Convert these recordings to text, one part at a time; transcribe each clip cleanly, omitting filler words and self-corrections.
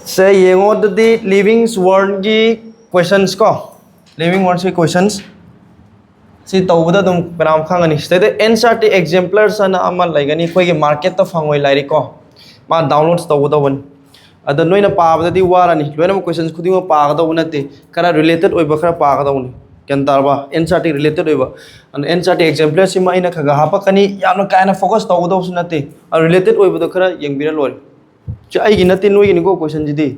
से येंगो ददी living word की questions को लिविंग वर्ड की क्वेश्चंस सी तौबदा तुम पेनाम खांगनी स्टेट एनसीईआरटी एग्जाम्पलर्स अन अमा लाइगनी कोई मार्केट तो फंगोय लाइरी को मा डाउनलोड्स तौबदा वन अद नोइना पाबददी वारानी लोइना क्वेश्चंस खुदी में पागदा नते खरा रिलेटेड ओइबा खरा पागदा उनी केन तारबा एनसीईआरटी रिलेटेड ओइबा अन एनसीईआरटी एग्जाम्पलर सिमा इना खगा हापकनी यानो कायना फोकस तौबदा नते रिलेटेड ओइबदो खरा यंगबिरा लोरे चाइगी नते नोइगी को क्वेश्चन जिदी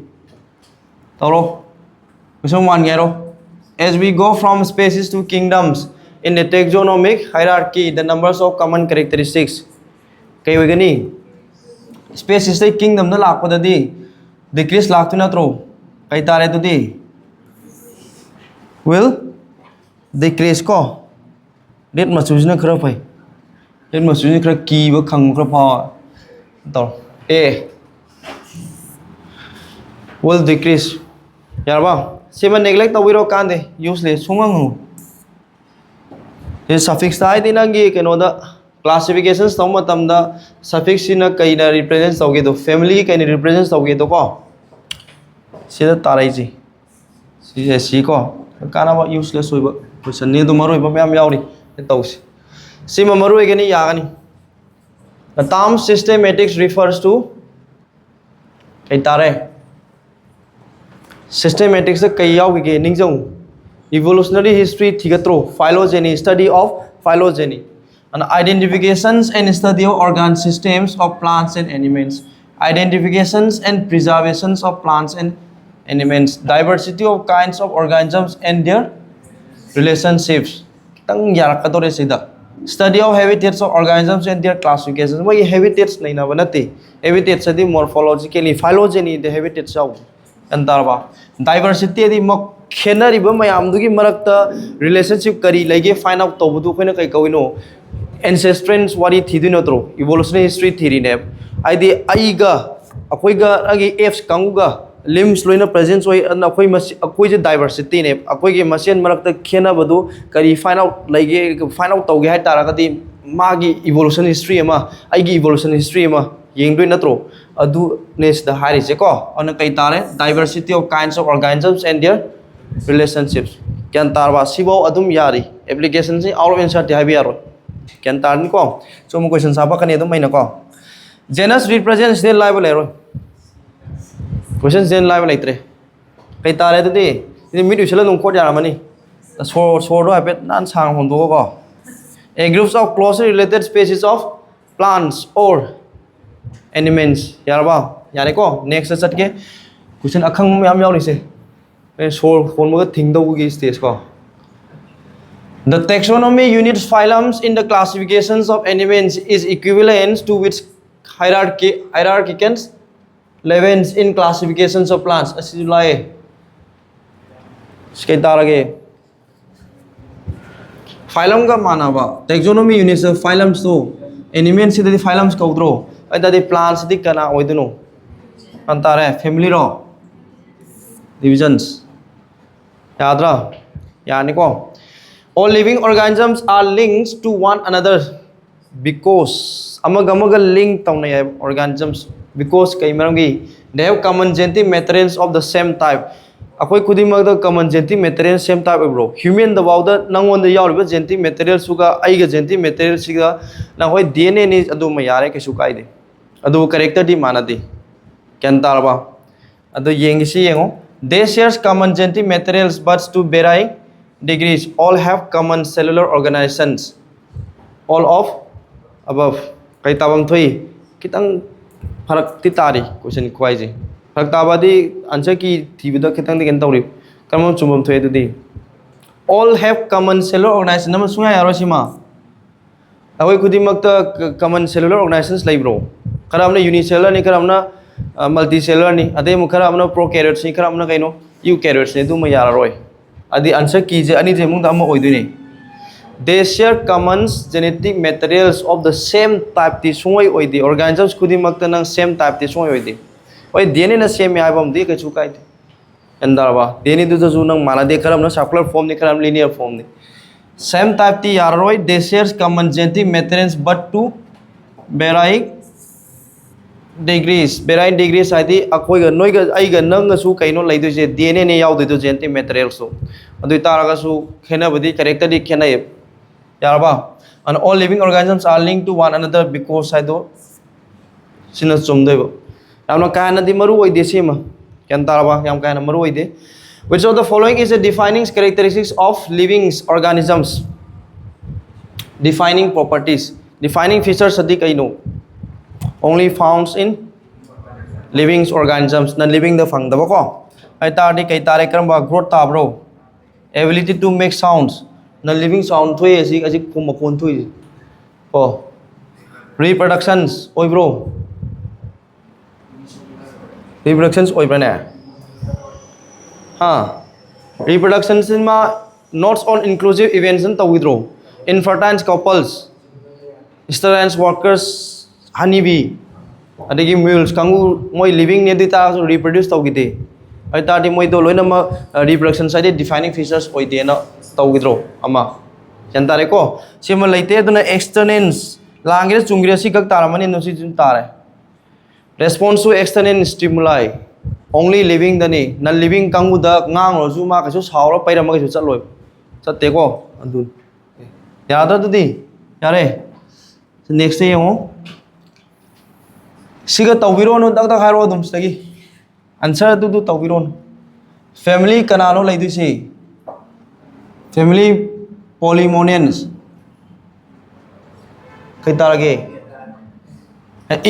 तौरो क्वेश्चन 1 गेरो as we go from species to kingdoms in the taxonomic hierarchy the numbers of common characteristics kai wegani species से kingdom ना लापददी decrease लाखतु नत्रो kai tare tudi will decrease को डेट मसूजना खरा फै डेट मसूजना खरा कीबा खंग खरा फा तो ए will decrease यारबा सेमा नेग्लेक्ट तविरो कांदे यूजलेस सुंगंगु ये सफिक्स ताइ दिनांगी केनोदा क्लासिफिकेशंस तौ मतमदा सफिक्स सिना कइना रिप्रेजेंट तौगे दो फैमिली की कइना रिप्रेजेंट तौगे दो को सिदा ताराइजी सिजे सी को कानाबा यूजलेस होइबा क्वेश्चन ने दो मरोइबा म्याम यावरी तौसी सिमा मरोइगनी यागनी the term systematics refers to कइ तारे systematics कई यावगे निंगजौ evolutionary history थिगत्रो phylogeny study of phylogeny and identifications and study of organ systems of plants and animals identifications and preservations of plants and animals diversity of kinds of organisms and their relationships tang yarakadore sida study of habitats of organisms and their classifications why habitats naina banati habitats adi morphologically phylogeny the habitats of अंतरबा diversity दी मक खेनरिबा मयामदुगी मरक्ता relationship करी लेगे find out तौबदु खैना कई कविनो एंसेस्ट्रेंस वारी थीदि नत्रो evolutionary history theory ने आइदि आइगा अखोइगा अगी एफ्स कांगुगा लिम्स लोइना प्रेजेंस होय अन अखोइ मस अखोइ जे डाइवर्सिटी ने अखोइगे मसेन मरक्ता खेनबदु करी फाइंड आउट लेगे फाइंड आउट तौगे हाय तारागदि मागी इवोल्यूशन हिस्ट्री अमा आइगी इवोल्यूशन हिस्ट्री अमा येंगदोय नत्रो अदु नेस द हारिसे को अन कई तारे diversity of kinds of organisms and their relationships can तारबा सिबो अदुम यारी एप्लीकेशन से आउट ऑफ आंसर हाइबि यारो कैन तारन को सो मो क्वेश्चन साबा कने दम मैना को जेनस रिप्रेजेंट्स दे लाइव लेरो क्वेश्चन जेन लाइव लेत्रे कई तारे ददि इदि मिड उछला नुं कोड यारामनी सो रो हाइपेट नान सांग होंदो को a groups of closely related species of plants or animals यारबा यारे को नेक्स्ट सट के क्वेश्चन अखंग मैम यावनी से सोर फोनमगा थिंग दौगी स्टेज को the taxonomy units phylums in the classifications of animals is equivalent to which hierarchical levels in classifications of plants asilai इसके Targe phylum का मानाबा taxonomy units of phylums तो animals से दि phylums कौद्रो अदि plants दि कना ओइदनो अंतारे family रो divisions यादरा यानी को all living organisms are linked to one another because amag link tawna ya organisms because kai marangi they have common genetic materials of the same type akoi kudimag da common genetic materials same type bro human da bawda nangon da yauriba genetic materials suga aiga genetic materials siga na hoi dna ni adu ma yare ke su kai de adu character di manadi kan tarba adu yengisi yengo they share common genetic materials but to varying degrees all have common cellular organizations all of above kai tabam thoi kitang farak ti tari question kwai je farak tabadi answer ki thibida kitang de ken tawri kamam chumam thoi dudi all have common cellular organization nam sunga yaro sima awai kudi makta common cellular organizations laibro karamna unicellular ni karamna multicellular ni ade mu karamna prokaryotes ni karamna kaino eukaryotes ni du ma yara roi adi answer ki je ani je mung da ma oidune they share common genetic materials of the same type ti sungoi oidi organisms kudi makta nang same type ti sungoi oidi oi dna na same ya bam di ka chu kai endarba dna du ju nang mana de karam na circular form ni karam linear form ni same type ti yaroi they share common genetic materials but to varying degrees varying degrees haidi akoi ga noi ga ai ga nang ga su kaino lai du je DNA ne yaw du genetic materials so adu tara ga su khena badi character di khena yarba and all living organisms are linked to one another because I do sina chumdai ba amna kana di maru oi de sima kan taraba yam kana maru oi de which of the following is a defining characteristics of living organisms defining properties defining features adi kaino only found in living organisms non living the fang da ko ai tar di kai tare kram ba growth ta bro ability to make sounds non living sound thui asi kum kon thui oh reproductions oi bro reproductions oi bra na ha reproductions in ma not all inclusive events in tawidro infertile couples sterile workers honeybee adigi mules kangu moi living ne dita reproduce tawgide ai ta di moi do loina ma reproduction side defining features oi de na tawgidro ama jantare ko sima leite duna externals langire chungire si kak taramani no si jun tare response to external stimuli only living dani non living kangu da ngang ro ju ma ka su saw ro paira ma ka su chatloi chatte ko adun yada dudi yare next day yo siga tawbiro no dak dak haro dum sagi answer du tawbiro family kanano lai du si family polymonians kai tarage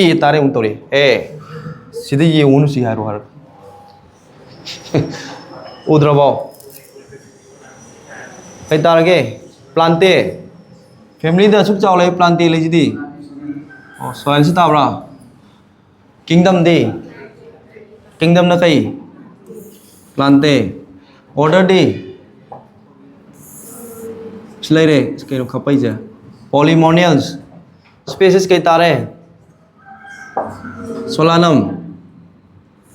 e tare un tori sidi ye unu si haro har udrabo kai tarage plante family da suk chaw lai plante lai jidi oh soil si tabra kingdom de kingdom na kai plante order de slay re kai no khapai ja polymonials species kai tare solanum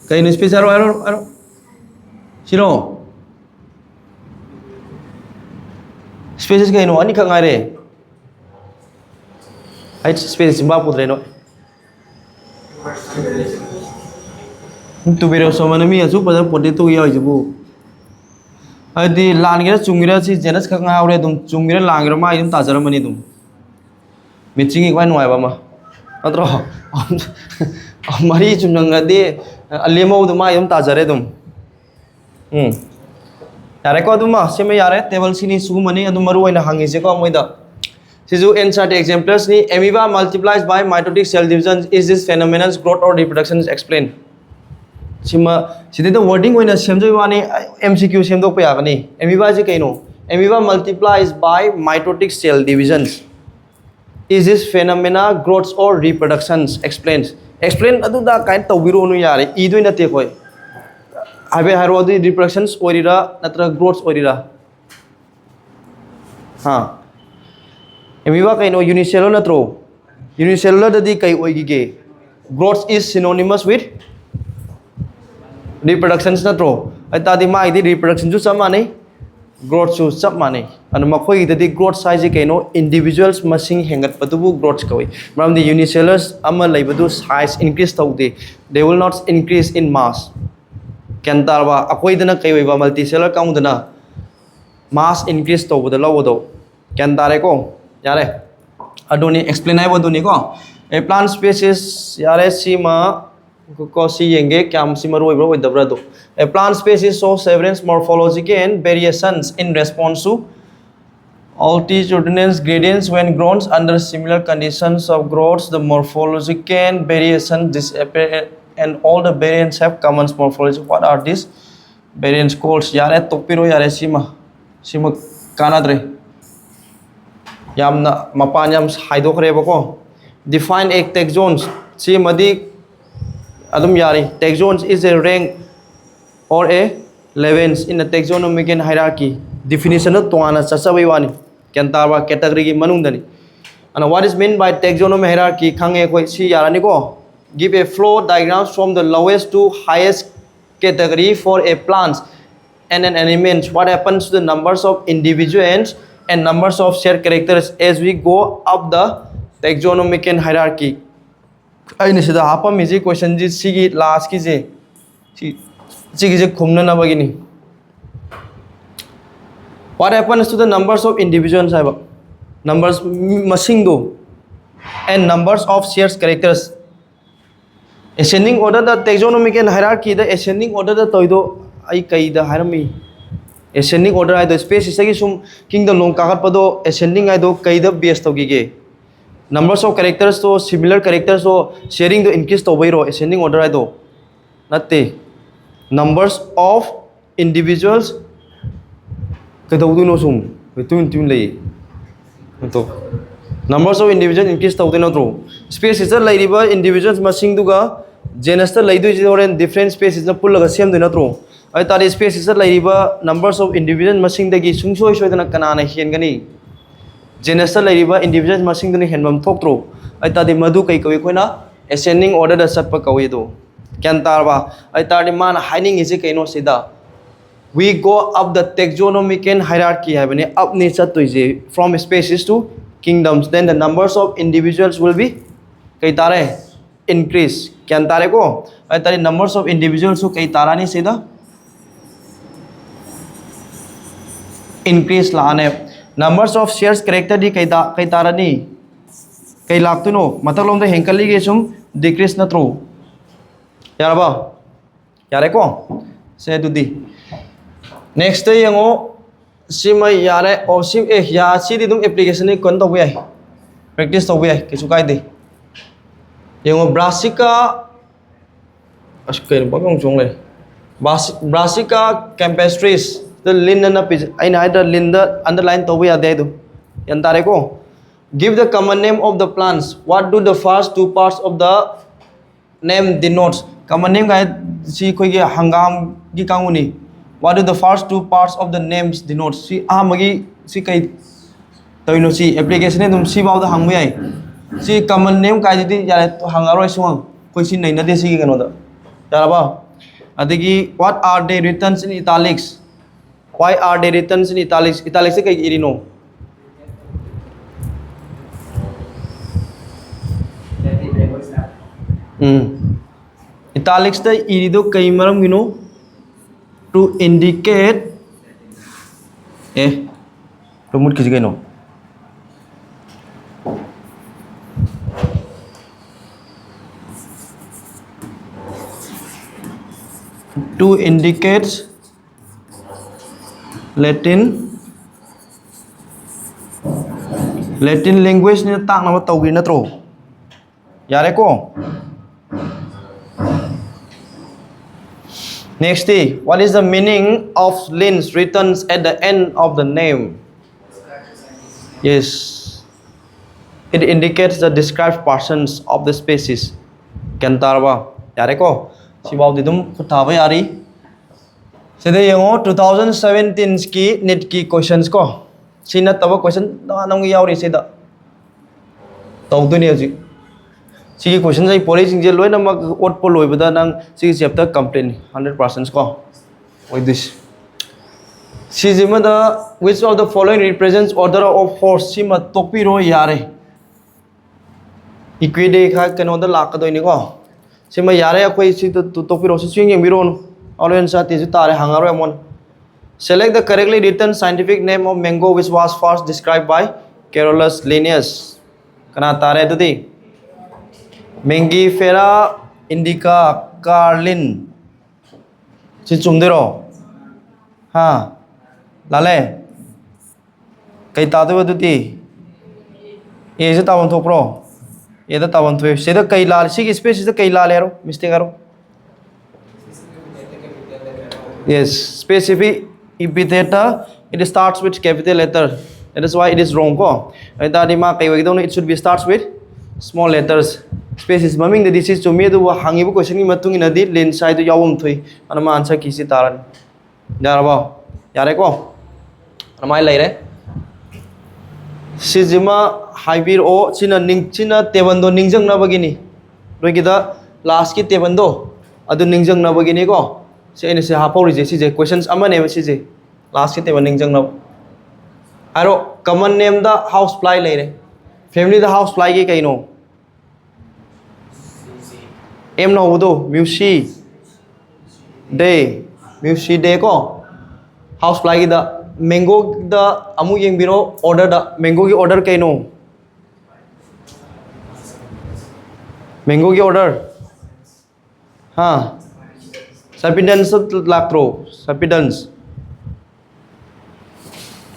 kai no species aro siro species kai no ani khangai re ai species ba pudre no tu biro so manami asu pada potato ya jibu adi langira chungira si genus khang haure dum chungira langira mai dum tajara mani dum mitchingi kwai noi ba ma atro mari chunanga de alemo dum mai dum tajare dum yare ko dum ma seme yare table sini su mani adum maru oina hangi je ko moida sizu insert exemplars ni amoeba multiplies by mitotic cell division is this phenomenon's growth or reproduction is explained sima sidi the wording oina semjoi wani MCQ semdok pa yagani amoeba je kaino amoeba multiplies by mitotic cell divisions is this phenomena growth or reproductions explains explain adu da kind tawbiro nu yare idoi nate koi abe haro adu reproductions orira natra growth orira ha amoeba kaino unicellular natro unicellular dadi kai oigige growth is synonymous with reproductions natro ata di mai di reproduction ju samane growth su samane anu makhoi dadi growth size kaino individuals masing hengat patubu growth koi maram di unicellular ama laibadu size increase taude they will not increase in mass kan tarba akoi dana kai oiba multicellular kaung dana mass increase tawda lawodo kan tare ko yare adoni explain ai boduni ko a plant species yare sima ko si yenge kyam sima roi bro dabra do a plant species shows several morphological and variations in response to altitudinal gradients when grown under similar conditions of growth the morphological variation disappear and all the variants have common morphology what are these variants called yare topiro yare sima kanadre yamna mapan yam haidokre bako define a taxons si madi adum yari taxons is a rank or a levels in the taxonomic hierarchy definition of toana chasabai wani kentaba category gi manung dani and what is meant by taxonomic hierarchy khange koi si yarani ko give a flow diagram from the lowest to highest category for a plants and an animals what happens to the numbers of individuals and numbers of shared characters as we go up the taxonomic hierarchy ꯑꯩꯅ ꯁꯤꯗ ꯍꯥꯞꯄꯝꯃꯤꯁꯤ ꯀ꯭ꯋꯦꯁꯟꯁꯤ ꯁꯤꯒꯤ ꯂꯥꯁꯀꯤꯁꯦ ꯁꯤꯒꯤꯁꯦ ꯈꯨꯝꯅꯅꯕꯒꯤꯅꯤ. What happens to the numbers of individuals haiba? Numbers masingdo and numbers of shares characters. Ascending order the taxonomic and hierarchy the ascending order the toido ai kai da harami. Ascending order ai the space is sum kingdom long kagat pado ascending ai do kai da base to gige. Numbers of characters to similar characters so sharing the increase to ro ascending order ai do. Natte numbers of individuals cái đầu tiên nó sum cái tuân lệ to numbers of individuals increase tàu tiên nó true space is lay đi với individuals mà sinh duga genus lay đôi different different spaces nó pull laga same đối nó true ai ta đi space is lay đi với numbers of individuals mà sinh dagi sung soi soi cái nào này hiện cái này genus lay đi với individuals mà sinh đối hiện bầm thok true ai ta đi madu cái coi na ascending order the sat pa kawai do kyan tar ba ai ta đi man hiding is cái nó sida we go up the taxonomic and hierarchy having up nature to from species to kingdoms then the numbers of individuals will be kai tare increase kyan tare ko ai tare numbers of individuals so kai tara ni sida increase la ne numbers of shares character di kai tara ni kai lak tu no matalom da henkali ge sum decrease na true yaraba yare ko se tu di next day yang sima yare or sim ya si di dum application ni kon to bai practice to bai ke sukai de yang brassica asken ba ngong jong le brassica campestris the lin na page I na the lin the underline to bai ade du yan tare ko give the common name of the plants what do the first two parts of the name denotes common name ga si khoi ge hangam gi kanguni what do the first two parts of the names denote si magi si kai toino si application ne dum si baw da hangmu yai si common name kai di ya hangaroi suang koi si nei na de si gano da ya ba adigi what are they written in italics why are they written in italics italics kai irino italics da irido kai maram gino to indicate remove kiji no to indicate Latin language ni tak na tau gi na tro yare ko next day what is the meaning of lins written at the end of the name yes it indicates the described persons of the species kantarba yare ko sibaw di dum khutaba yari sede yango 2017 ki net ki questions ko sina taba question nang yauri seda tawduni aji si question sai pore jing je loina mak ot po loi bada nang si chapter complete 100% ko with this si jima da which of the following represents order of horse sima topi ro yare equide kha kano da lak doi ni ko sima yare akoi si topi ro si swing yeng biro alwen sa ti ju tare hangaro amon select the correctly written scientific name of mango which was first described by Carolus Linnaeus kana tare dudi Mangifera indica Carlin si chumdero ha lale kai ta do duti e se tawon thok pro e da tawon thoi se da kai lal si space se kai lal ero mistake aro yes specific epithet it starts with capital letter that is why it is wrong ko ai ta di ma kai wai do it should be starts with small letters species maming the this is to me do hangibu question ni matung ina di len side yawum thui anama answer ki si taran jaraba yare ko amai lai re sijima haibir o china ning china tebando ningjang na bagini roigida last ki tebando adu ningjang na bagini ko se ene se hapori je si je questions amane si je last ki teban ningjang na aro common name da house fly lai re family the house fly ke kaino M no do musi day musi day ko house fly da mango da amu yeng biro order da mango ki order kay no mango ki order ha substance lactro substance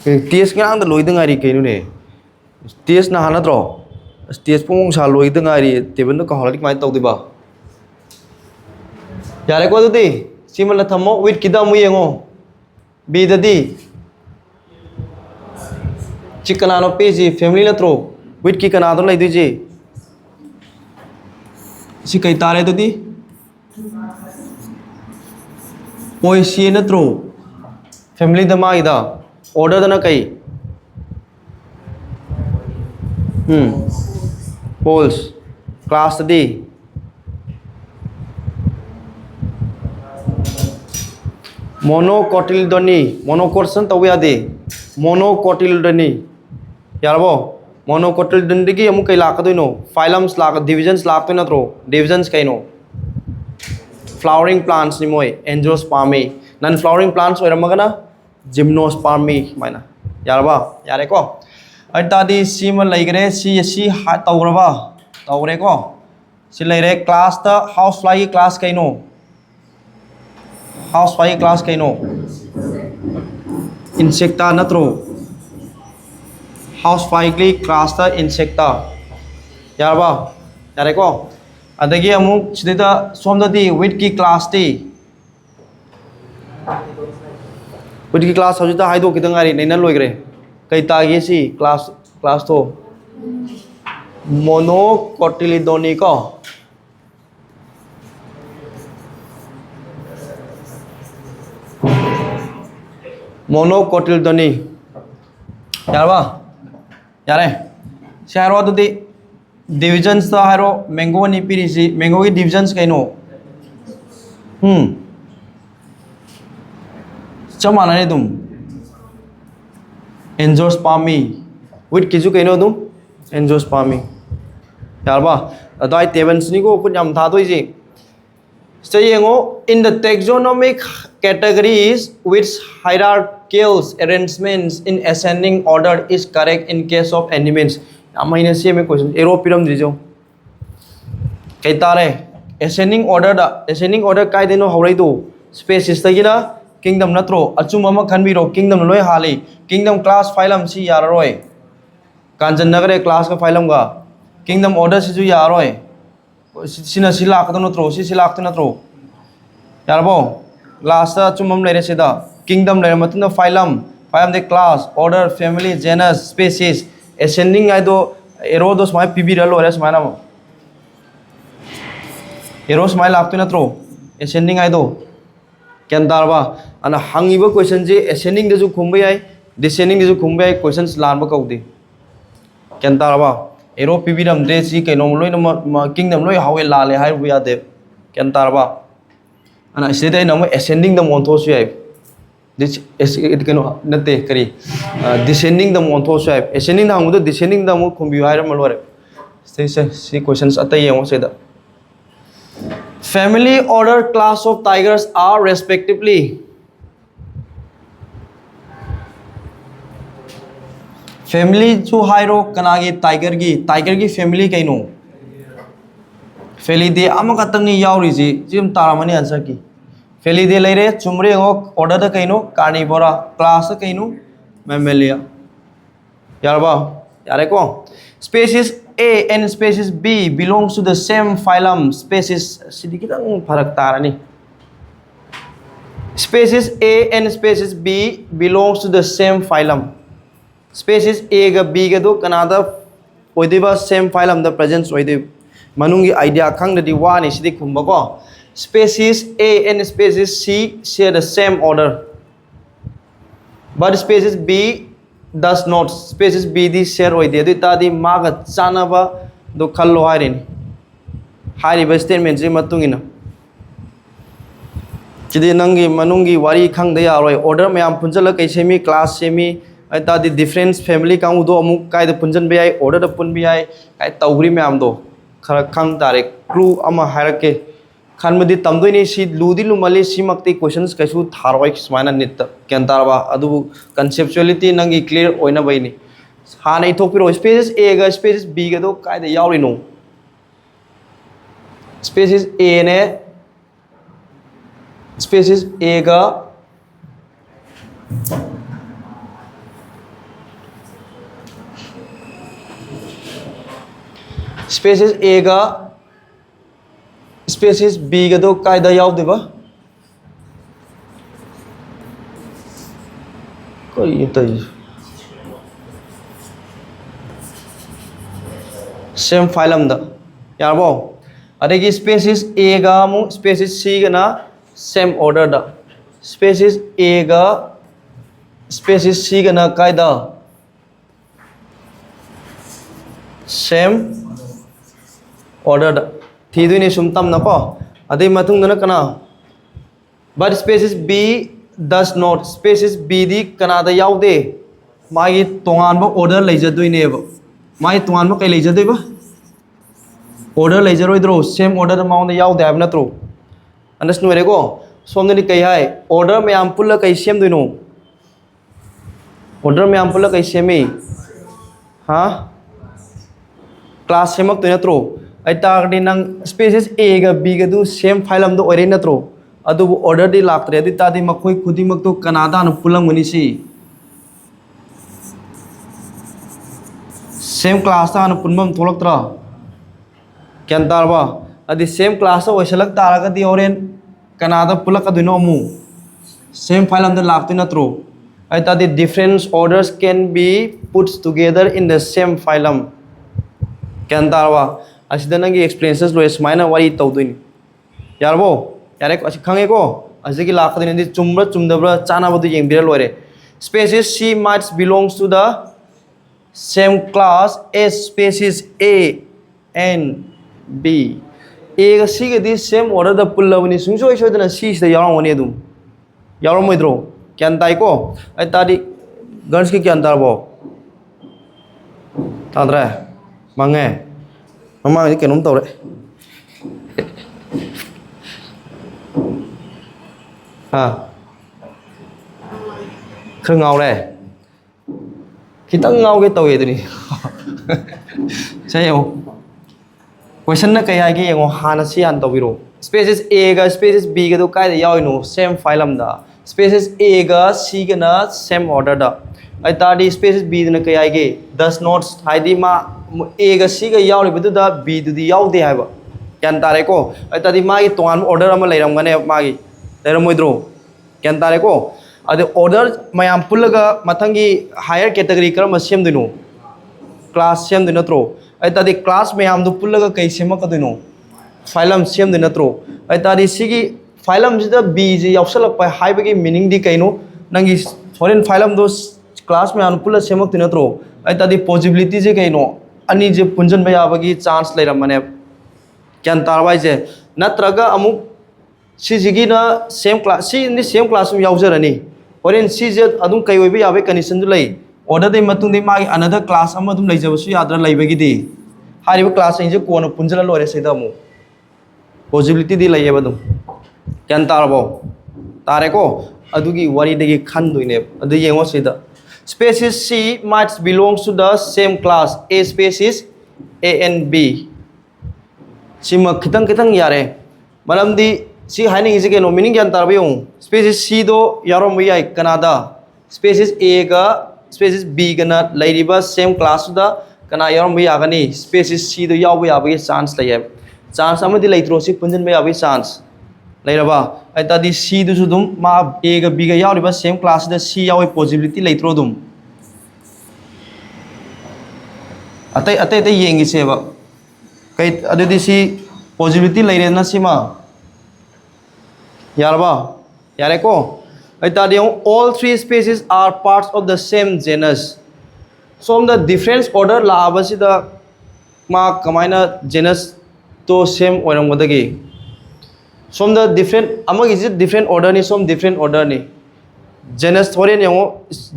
ts ngang da loi da ngari kay no ne ts na hana tro ts pung sa loi da ngari tebon da ka holik mai tau di ba yare ko du di simala thamo with kida mu yengo b da di chicken ano page family la tro with ki kana do lai du ji si kai tare du di poi si na tro family da mai da order da na kai polls class di monocotyledony monocorson tawya de monocotyledony yarabo monocotyledony gi amu kai lakadoino phylums lak divisions lakto na tro divisions kaino flowering plants ni moi angiospermae non flowering plants oiramagana gymnospermae maina yaraba yare ko aita di sima laigre si tawraba tawre ko si laire class ta housefly class kaino housefly class kaino insecta natro housefly class ta insecta yarba yare ko adagi amuk sidida somda di with ki class ti with ki class hojita haido kidangari naina loigre kai ta gi si class to monocotyledony ko monocotyledony yarba yare sharo to di divisions ta haro mango ni pirisi mango ki divisions kaino chamana ne dum angiospermae with kisu kaino dum angiospermae yarba adai tables ni ko kun yam tha doi ji stay yengo in the taxonomic categories which hierarchical arrangements in ascending order is correct in case of animals amaina se me question european dijo kai tare ascending order kai deno haurai do species tagina kingdom natro achum ama khanbiro kingdom loi hali kingdom class phylum si yararoi kanjan nagare class ka phylum ga kingdom order si ju yaroi sina sila ka no tro si sila ka no tro yarbo last chumam lere sida kingdom lere matunda phylum de class order family genus species ascending ai do erodos mai pibira lo res mai na eros mai lakto na tro ascending ai do ken darba ana hangiba question je ascending de ju khumbai ai descending de ju khumbai questions lan ba kaudi ken darba ero pibiram de si ke nom loi no kingdom loi hawe la le hai bu ya de ken tarba ana se de no ascending the montho su ai this it keno nate kari descending the montho su ai ascending the hamu descending the mo khumbi hai ram lore see questions atai yemo se da family order class of tigers are respectively family जो हाइरो कनागी tiger की family कइनो Felidae अमका तंगनी यावरी जी जिम तारामनी आंसर की फेलिदे लेरे चुमरे ओ ऑर्डर द कइनो कार्निवोरा क्लास कइनो मैमेलिया यारबा यारे को species A and species B belongs to the same phylum species sedikit ang farak tarani species A and species B belongs to the same phylum species A ga B ga do kanada oidiba same phylum the presence oidi manungi idea khang da di wa ni sidi khumba ko species A and species C share the same order but species B does not species B di share oidi adu ta di ma ga chana ba do khallo hairin hairi ba statement ji matungina chidi nangi manungi wari khang da ya roi order mayam punjala kai semi class semi aita di difference family kang do amuk kai da punjan bi ai order da pun bi ai kai tawri mayam do khara khang tare clue ama hairake खानबदी तमदोइनी C Lodhi Lumley सिमक्ति questions कैसु थारवाई सुमाइना नित क्यान तारबा अदु कंसेप्चुअलिटी नंगी clear ओइना बैनी हाना इथोपिरो spaces ए गा spaces B गा दो कायदा यावरिनो spaces ए ने spaces ए गा spaces ए गा स्पेसिस बी गा दो कायदा यावदेबा कोई तई सेम फाइलम दा यारबो अदेगी स्पेसिस ए गा मु स्पेसिस सी गा ना सेम ऑर्डर दा स्पेसिस ए गा स्पेसिस सी गा ना कायदा सेम ऑर्डर दा थीदुनी सुमतम नको अदे मतुंग दना कना but species B does not species B दी कना दा यावदे मागी तोंगान बो ऑर्डर लेजदुइनेबो मागी तोंगान बो कई लेजदुइबा ऑर्डर लेजरोइद्रो सेम ऑर्डर माउंड यावदे हाब नत्रो अंडरस्टैंड वेरेको सोमदनी कई हाय ऑर्डर में आम पुल्ला कई सेम दुइनो ऑर्डर में आम पुल्ला कई सेमी हां क्लास सेमक तो नत्रो आई नंग स्पेसिस ए गा बी गा दु सेम फाइलम दो ओरे नत्रो अदु ऑर्डर दी लाक्तरे अदि तादि मखोय खुदिमक तो कनादा न पुलंगमनि सी सेम क्लास ता न पुनबम थोलक्त्रा क्यान तारबा अदि सेम क्लास ओइसलक तारगा दी ओरेन कनादा पुलक अदुनो मु सेम फाइलम द लाक्तु नत्रो आई तादि different orders can be puts together in the same phylum क्यान तारबा असिदा नंगी एक्सपीरियंसेस लोय स्माइना वारी तौदुइन यारबो यारे असि खंगेको असिगी लाखदिन चुम्ब्रा चुमदब्रा चानाबदु येंबिरा लोरे species C mights belongs to the same class as species A and B A गा सी गा दी सेम ऑर्डर द पुल्लबनि सुंसोय सोयदना सी सिदा यावंगनि अदुम यावरमोइद्रो क्यान ताइको आई तादि गर्ल्स की क्यान तारबो ताद्रा मंगे mama ini kenum tau deh ha khơi ngầu đây khi tăng ngầu cái tàu gì tụi saya question na kaya cái yang hana si an tàu biro spaces a ga spaces b ga do kai da yaw no same file da spaces a ga c ga na same order da ai ta di spaces b na kaya cái does not haidi ma ए गा C गा याव लिबदु दा B दु दी याव दे हाइबा क्यान तारे को आई तादि मागी तोंगान order अमा लेरमगने मागी लेरमोइद्रो क्यान तारे को अदे ऑर्डर मयाम पुल्लगा मथंगी हायर कैटेगरी करम सेमदुनो क्लास सेमदु नत्रो आई तादि क्लास मयाम दु पुल्लगा कै सेमकदुनो फाइलम सेमदु नत्रो आई तादि सिगी फाइलम जिदा बी जी यावसलक पय हाइबगी मीनिंग दी कैनो नंगी फॉरेन फाइलम दो क्लास मयाम पुल्ला सेमकदु नत्रो आई तादि पॉसिबिलिटी जे कैनो अनि जे पुंजन बयाबगी चांस लेरमने क्यान तारबाय जे नत्रगा अमुक सिजिगी ना same class C in same class में यावजरनी ओरेन सी जे अदुम कै ओइबे याबे कंडीशन दु लई ऑर्डर दे मतुंग दे मागी अनदर क्लास अम अदुम लैजबसु याद्रा लैबगी दे हारिबो क्लास जे कोन पुंजला लोरे सेदा मु पॉसिबिलिटी दि लैये बदुम क्यान तारबो तारेको अदुगी वरी देगी खन दुइने अदु येंगो सेदा Species C might belongs to the same class A species A and B. Sima kitang kitang yare. Malam di si hiding is again meaning yan tarbiyon. Species C do yarom wiyai Canada. Species A ga species B gana lairiba same class to the kana yarom wiyagani. Species C do yaw wiyabagi chance laye. Chance amadi laitro si punjan wiyabagi chance. Lairaba ai tadi C du sudum ma A ga B ga yaw riba same class da C yaw possibility laitro dum atai atai atai yengi seba kai adudi si possibility laire na sima yaraba yare ko ai tadi all three species are parts of the same genus so from the difference order la abasi da ma kamaina genus to same oram godagi from the different among is it different order ni some different order ni genus thoren yango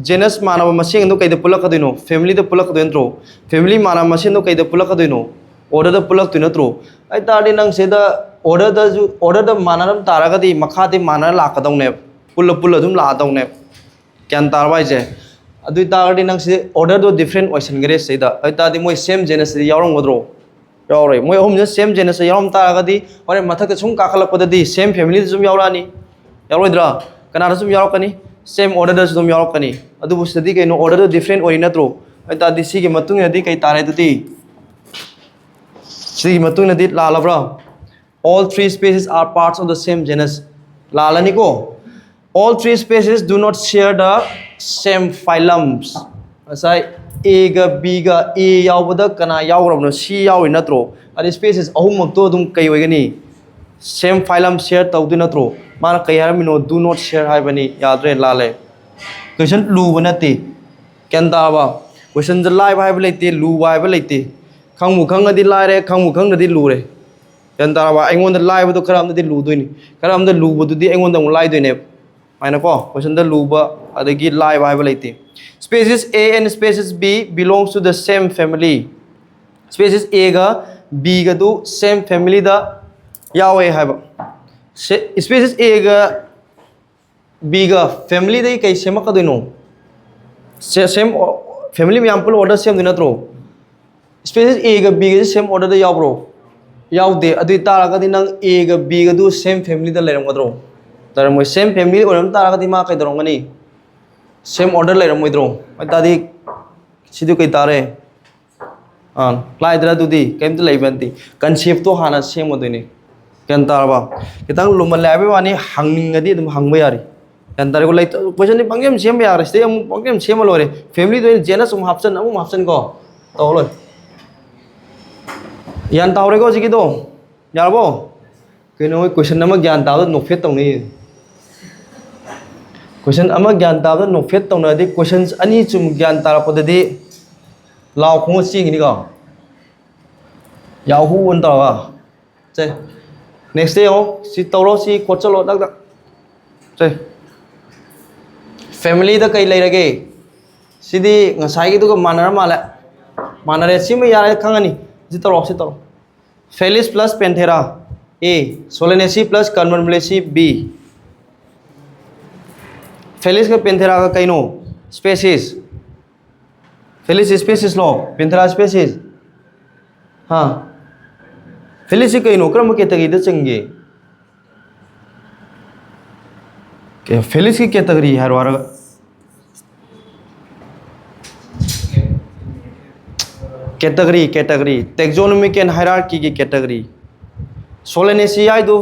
genus manaba masing no kaida pulak adino family de pulak adentro family manaba masing no kaida pulak adino order the pull up to natro I tardy nang say the order the manner taragadi makati manner lakadong ne pull dum la dong ne can tarwise adu tardy nang say order the different ocean grace say the I tardy mo same genus yarum wodro yaure mo home just same genus yarum taragadi or mathak chung kakalapadi same family zum yaurani yarodra kanara zum yaukani same order das zum yaukani adu busadi ke no order different or inatro I tardy si ke matung yadi kai tare tuti see matung nadi la labra all three species are parts of the same genus la laniko all three species do not share the same phylums asai a ga b ga a yaubada kana yaurabno c yawi natro adi species ahum to dum kai oigani same phylum share tawdu natro mana kai haramino do not share haibani yadre lale question lu banati kenda ba question the live haiba lete lu haiba lete khangmu khangadi laire khangmu khangnadi lure kenda ba aingon the live do karam di lu doini karam the lu bu di aingon da lai doine maina ko question the lu ba adagi live haiba lete species A and species B belongs to the same family species A ga B ga do same family da yawe haiba species A ga B ga family dai kai sema ka doino same family me ample order same dina tro species A ga B ga same order da yaw bro yaw de adu tara ga dinang A ga B ga do same family da leram gadro tar mo same family oram tara ga di ma kai dorong gani same order leram moidro tadi sidu kai tare lai dra du di kem to leibanti concept to hana same modini kan tarba kitang lumal labe wani hangning adi dum hangba yari kan tare ko lai question ni pangem same yar stay am pangem same lore family do genus hapsan ko to loi yan tawre ko jigi do yarbo keno question nama gyan taw no fet tong ni question ama gyan taw no fet tong na di questions ani chum gyan tar po de law khong sing ni ko yaw hu un taw che next day si tawro si ko chalo dak dak che family da kai lai rage sidi ngasai gi du ko manare sim yare khangani si tawro Felis plus Panthera A Solanaceae plus Convolvulaceae B Felis का Panthera का कहीं no species Felis species लो Panthera species हाँ Felis कहीं no क्रम category the चंगे क्या Felis की category her bar category taxonomic and hierarchy की category Solanaceae do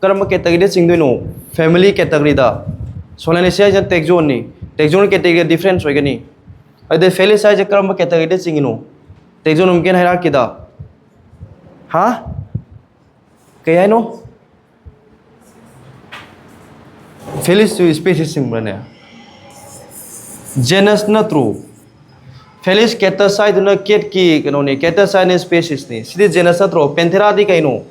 कर्म category दे चिंग दोनो family category दा Solanaceae जन taxon category difference होएगा नी अदे Felis जन कर्म category दे चिंग नो taxonomic and hierarchy दा हाँ क्या है नो Felis जो species चिंग बने genus न true Felis Catarrhae do not cat ki kano ni Catarrhae ne species ni sidi genus atro Panthera di kaino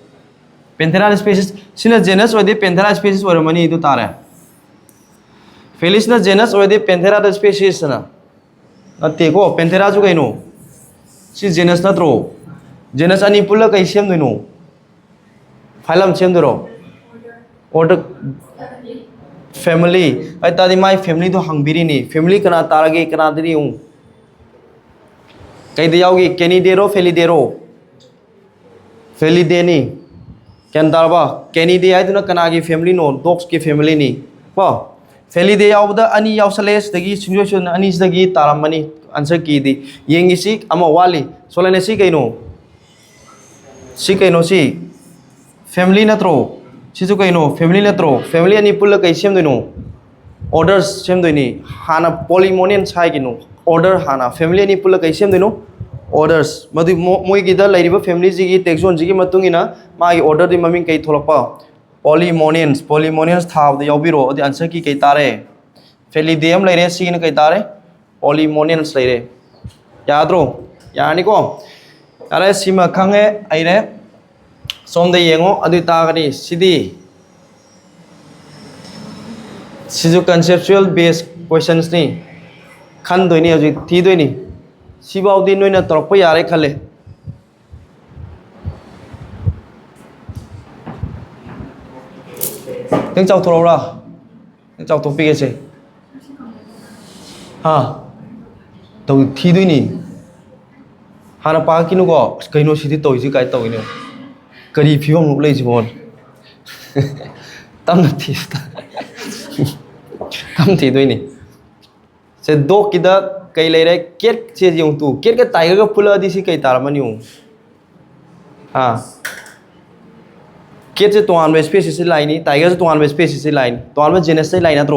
Panthera species sina genus odi Panthera species or mani du tara Felis na genus odi Panthera the species na ate ko Panthera ju kaino si genus na tro genus ani pula kai sem no phylum sem dro order family ai ta di my family do hangbiri ni family kana tarage kana diri hu कहीं दिया होगी कैनिडेरो फेलिडेनी क्या अंदारबा Canidae है तो ना कनागी family know dogs की family नहीं वाह फेलिडे याव दा अनि याव सलेस दगी सिचुएशन अनि दगी तारामनी आंसर की दी येंगी सी अमा वाली सोलने सी कहीं नो सी फैमिली न त्रो सी जो कहीं नो फैमिली न त्रो फैमिली अनि पुल्ला कहीं सेम दोनो ऑर्डर्स सेम दोनी हाना पॉलीमोनियन साइ की no order hana family ni pula kai sem dino orders madu moi gi da lairiba family ji gi taxon ji gi matungina ma gi order di maming kai tholapa polymonians thaw the yobiro the answer ki kai tare phelidium laire si ni kai tare polymonians laire yadro yani ko are sima khange aire som de yengo adu ta gani sidi sizu conceptual based questions ni खान दोनी अजी थी दोनी सिबाव दिन नोइना तरप यारे खाले Nang chào thổ ra. Nang chào thổ pi cái ha. Tàu thi đôi nè. Hana pa kinu ko kai no si tàu gì cái tàu này. Cái đi phiêu lúc lấy gì bọn. Tâm là thi. Tâm thi đôi nè. Se do kita kai lấy đấy kết chia dùng tu kết cái tài cái pula đi si kai tar mà nhiều. Ha. Kết se tuan với species line ni tiger se tuan với species line tuan với genus line na tro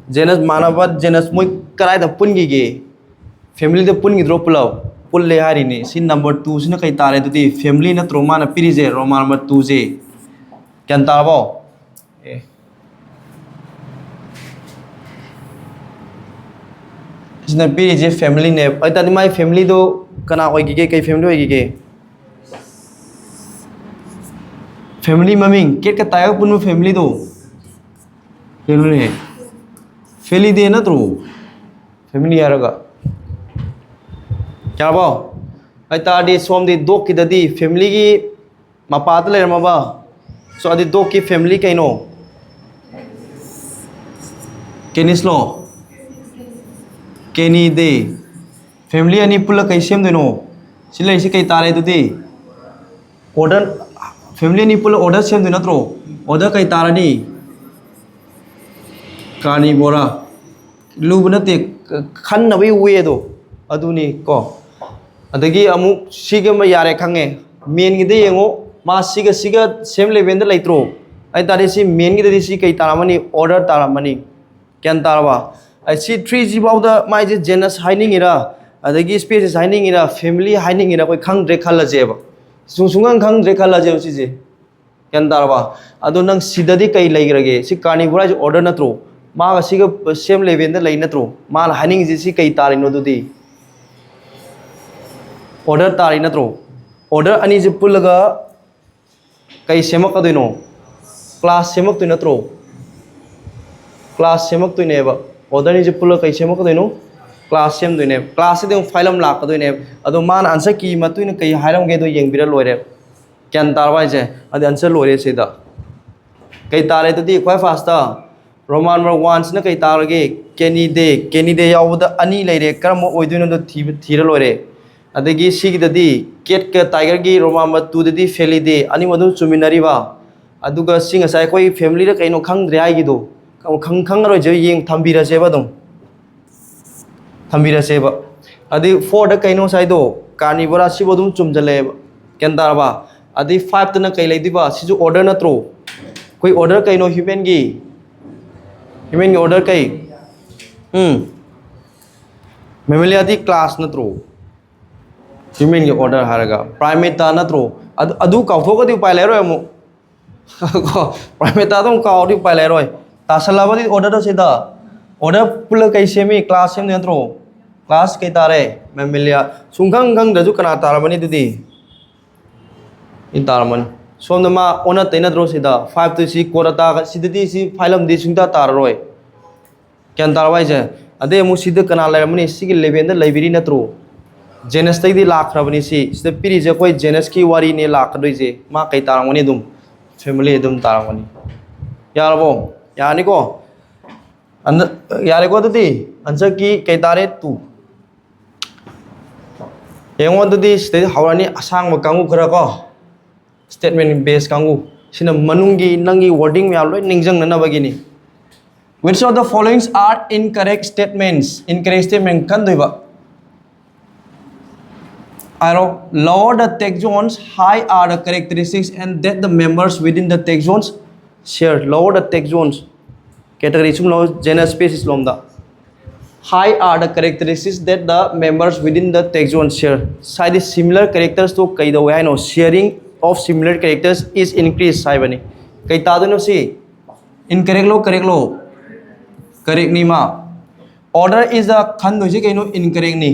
genus manabat genus moi karai da pun gi ge family da pun gi drop pulaw pul le hari ni sin number 2 sin kai tare tu di family na tro mana piri je roman number 2 je kyan tar bo sin piri je family ne ai ta mai family do kana oi gi ge kai family oi gi ge family maming kết cái tay pun family do hiểu nè family de na tro family araga kya ba ai ta di som di do ki da di family gi mapa ta le ma ba so adi do ki family kai no kenis lo keni de family ani pula kai sem de no silai si kai tare tu di order family ni pula order sem du natro order kai tarani carnivora lu bunate khan na wi we do aduni ko adagi amu siga ma yare khange main gi de yengo ma siga same level da laitro ai tare si main gi de si kai taramani order taramani kyan tarwa ai si 3g baw da mai je genus hiding ira adagi species hiding ira family hiding ira koi khang dre khala jeba sungang khang dre khala je si je kyan tarwa ado nang sidadi kai laigrage si carnivora order natro ma ga siga same level da lai natro ma hiding ji si kai tarino dudi order tari natro order ani je pulaga kai semak adoino class semak tu natro class semak tu ne ba order ni je pulaga kai semak adoino class sem du ne class de phylum lak adoine ado man answer ki matu ne kai hairam ge do yeng bira loire kyan tarwa je adi answer loire se da kai tare tu di quite fast da roman number 1 na kai tarage kenny de yaw da ani leire karam oiduino do thira loire adagi sig da di ket ka tiger gi roman number 2 da di feli de ani madu chuminari ba aduga singa sai koi family da kai no khang dre ai gi do khang ro je yeng thambira se ba dum thambira se ba adi 4 da kai no sai do carnivora si bodum chumjale kyan tarwa adi 5 tana kai lai diba si ju order na tro koi order kai no human gi order kai mammalia di class na tro human gi order haraga primate ta na tro adu kaw thok di pai lai roi mu primate ta dong kaw di pai lai roi ta salaba di order da se da order pula kai semi class sem na tro class kai tare mammalia sungkhang khang da ju kana taramani du di in tarman som na ma ona tena dro sida 5 to si korata sidati si phylum di sungta tar roi kyan tarwai je ade mu sida kana laramani si gi level da library na tro genus tai di lakh rabani si sida piri je koi genus ki wari ne lakh doi je ma kai taramani dum family dum taramani yarabo yani ko and yare ko di answer ki kai tare tu yengo di state hawani asang ma kangu khara ko statement based kangu sina manungi nangi wording me aloi ningjang na bagini which of the following are incorrect statements kan doiba aro lower the text zones high are the characteristics and that the members within the text zones share lower the text zones category sum lo genus species lomda high are the characteristics that the members within the text zones share side similar characters to kai do I know sharing of similar characters is increased saibani kai ta do no si incorrect lo correct ni ma order is the khan do si kai no incorrect ni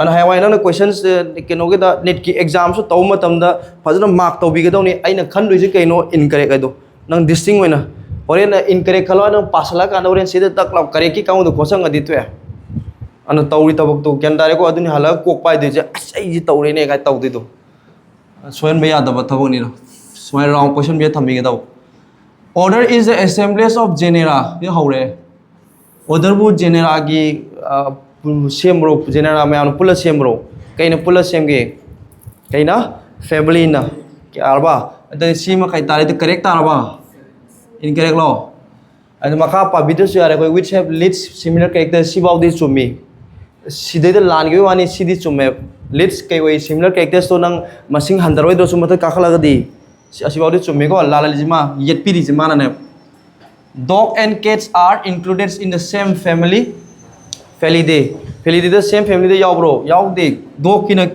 an haiwai na questions ke no ge da net ki exam so taw matam da fazana mark to bi ge do ni aina khan do si kai no incorrect ado nang distinct wena oren incorrect khalo na pasala ka oren sida tak law correct ki kaung do kosang adi tu an tawri tabak to kyan dare ko aduni hala kok pai de je ai ji tawre ne ka taw de do soen be yada ba thabo ni no smai wrong question be thami ge daw order is the assemblage of genera ये हौरे order bu genera की sembro genera में आनु पुला sembro कहीं ना पुला semge कहीं ना family ना क्या आरबा अतः सीमा कहीं तारे तो correct आरबा incorrect low and maka pabito siya ko which have leads similar characters si baudi chumi sidai da lan gyo ani sidi chume leads kai way similar characters to nang masing handaroi do sumata kakhala gadi si baudi chumi ko lalalima yet piri jima na ne dog and cats are included in the same family Felidae the same family de yaw bro yaw de dog kina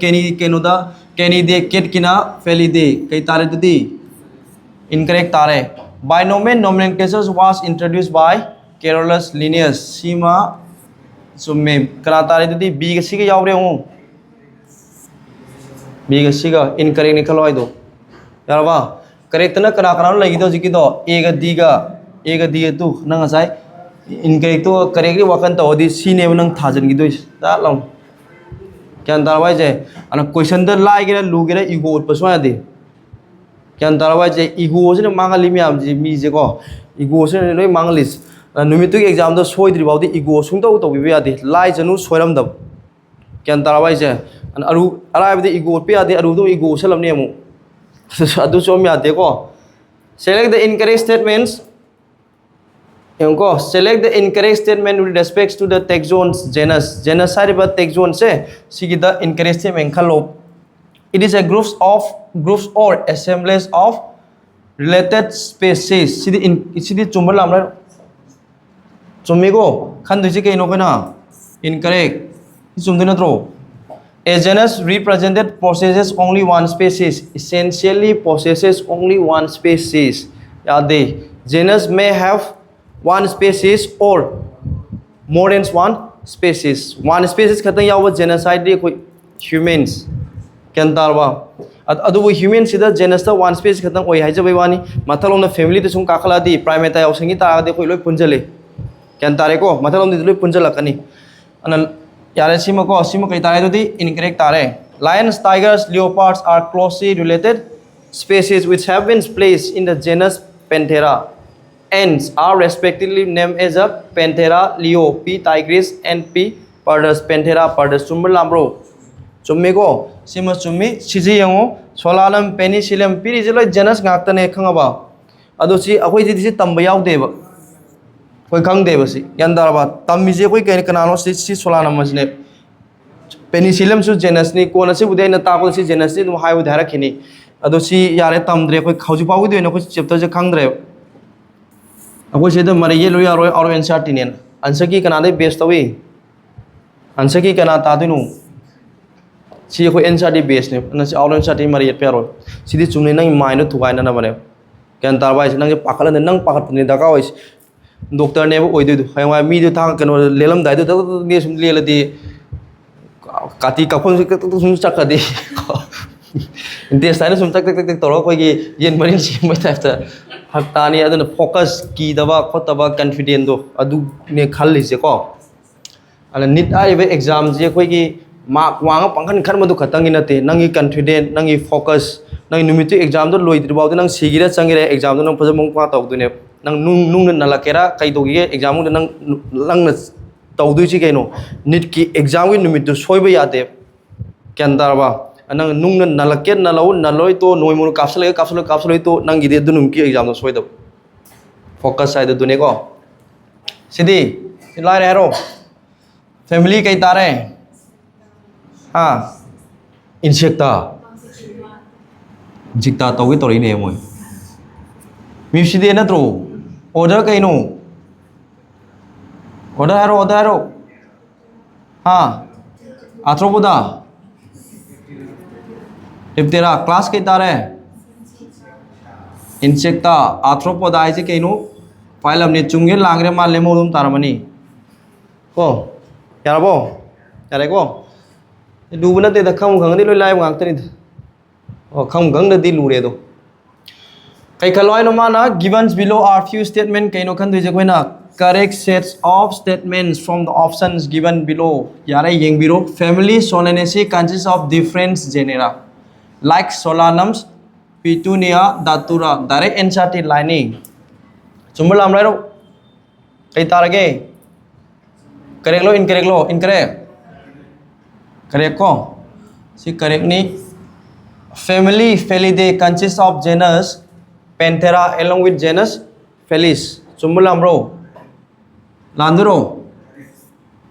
Canidae cat kina Felidae kai tare di incorrect tare Binomial nomenclature was introduced by Carolus Linnaeus. Sima summe kanatari tadi B ka siga yaw reho. B ka siga incorrect nikalo ido. Yaraba correct na kana lagi to jikido A ka D tu nang asai incorrect to correct wakan to odi C ne nang thajan gido da long. Kyan tarwai je ana question da lai gira lu gira ego paswa de. Kyan tarwai je ego se mangali mi am mi je ko ego se noi manglis numitu exam do soi dri baudi ego sung to bi ade lai janu soiram dab kyan tarwai je an aru ara bi ego pe ade aru do ego selam ne mu adu so mi ade ko select the incorrect statements select the incorrect statement with respect to the taxons genus side but taxon se sigi the incorrect statement khalo it is a groups or assemblage of related species sidi chumbal amra chumigo khandu ji ke no kana incorrect chumdina tro a genus represented possesses only one species essentially possesses only one species yade genus may have one species or more than one species khatang yawa genocide de humans can tarwa adu humans sida genus ta one species khatang oi haija wani mathalom na family te sum kakhala di primate ya usangi ta de koi loi punjale can tare ko mathalom di loi punjala kani ana yare sima kai tare di incorrect tare lions tigers leopards are closely related species which have been placed in the genus Panthera. Ants are respectively named as a Panthera leo, P. tigris, and P. pardus. Panthera pardus. Sumbal lambro. Summigo. Sima summi. Sisi yango. Solalam penicillium. Penicillium genus ngakta kangaba. Adosi akoi disi tambayaw deba. Koi kang deba si. Yandaraba. Tammize koi kaya kanano si solanam masne. Penicillium su genus ni kona si budaya na tako si genus ni dum hai udhara kini. Adosi yare tamdre koi khauji pawu de na koi chapter je kang dre. Aku sih itu mari ye loya roy or answer tinian. Answer ki kana de base tawi. Answer ki kana ta tu nu. Si aku answer di base ne. Nasi or answer ti mari ye pero. Si di cumne nang mind tu tuai na mana. Kan tarwai nang je pakalan nang pakat ni daka wais. Doktor ne oi du. Hai wa mi du thang kan lelam dai du ni sum le di kati kapon sum chak di. Intestine sum tak toro koi ki yen marin si mai ta Haktani aduna focus ki daba khotaba confident do adu ne khali se ko ala nit ai be exam je khoi ki mark wang pangkhan khan madu khatang inate nangi confident nangi focus nangi numiti exam do loi dirbaw nang sigira changira exam do nang phajamong pa taw du ne nang nung na lakera kai do gi exam do nang lang na taw du chi kaino nit ki exam gi numit do soiba yate kyan darba anang nung na nalaket na law na loy to noy mo kapsule to nang gide dunum ki exam no soida focus side dune ko sidi lai rero family kai tare ha insecta jikta to gi tori ne moy mi sidi na tro order kai no order hero ha arthropoda Diptera class ke tare insecta arthropoda is kaino phylum ne chungge langre ma lemodum taramani ko yarabo yare ko dubna te dakham gang ni loi lai ngak tani o kham gang da di lure do kai khaloi no mana given below are few statement kaino khan dui je koina correct sets of statements from the options given below yare yeng biro family Solanaceae consists of different genera like Solanums, Petunia, Datura. Direct answer to lining. चुम्बल लाम रो कई Targe correct लो incorrect correct को C correct knee family Felidae consists of genus Panthera along with genus Felis चुम्बल लाम रो लांदरो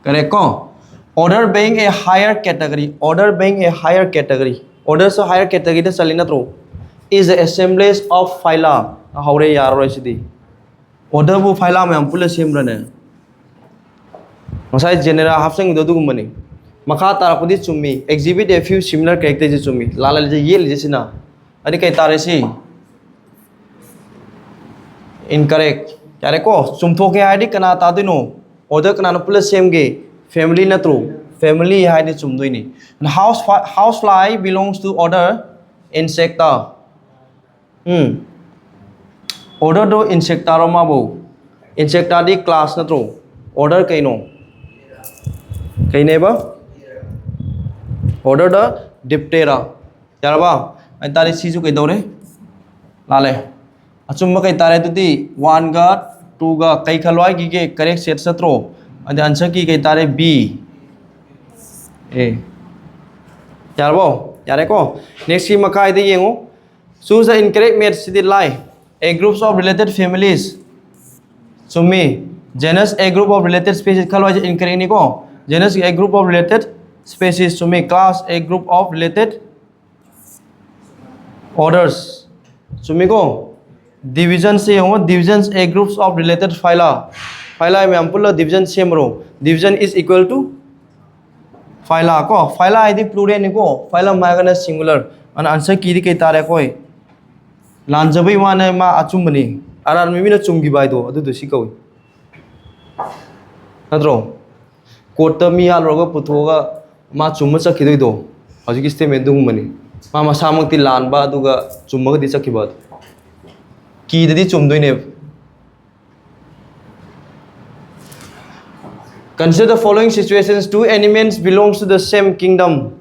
correct को order being a higher category order so higher category दा चली ना थ्रो is the assemblage of phyla हाउरे यार रो इसी order वो phyla में हम पुले सेम रने मसाई genera हाफसेंग दो गुम्बनी मखा तारापुदी चुम्मी exhibit a few similar characteristics चुम्मी लाला ले ये ले जैसे ना अरे कई तारे सी incorrect क्या रे को चुम्थो के आईडी कना तादे नो order कना न पुले सेम गे family ना थ्रो family है ने चुम्दोई नी housefly belongs to order insecta order do insecta रो माबो insecta दी class ना थ्रो order कई नो कई ने बा order द Diptera यार बा आई तारे चीज़ कई दौरे लाले अचुम्मा कई तारे तो दी 1 गा 2 गा कई खलवाई की के करेक्ट सेट सत्रो अदे आंसर की कई तारे B ए यार बो यार को नेक्स्ट की मका इधर ये हो choose the incorrect match to the lie a groups of related families चुम्मी genus a group of related species खलवाई incorrect नहीं को genus a group of related species चुम्मी class a group of related orders चुम्मी को division से हो divisions a groups of related phyla में हम पुल्ला division same रो division is equal to phyla को phyla आइडी plural नहीं को phyla मायगना singular अन आंसर की दी कई तारे कोई लांजबई वाने मा अचुम बनी आरार में भी ना चुम की बाय दो अदु दोषी कोई नत्रो कोर्ट मी हाल रोगा पुथोगा मा चुम चखिदोई दो हजि की स्टेटमेंट दुम बनी मा मसामक्ति लानबा अदुगा चुमगा दि चखिबा की दि चुमदोइने Consider the following situations. Two animals belongs to the same kingdom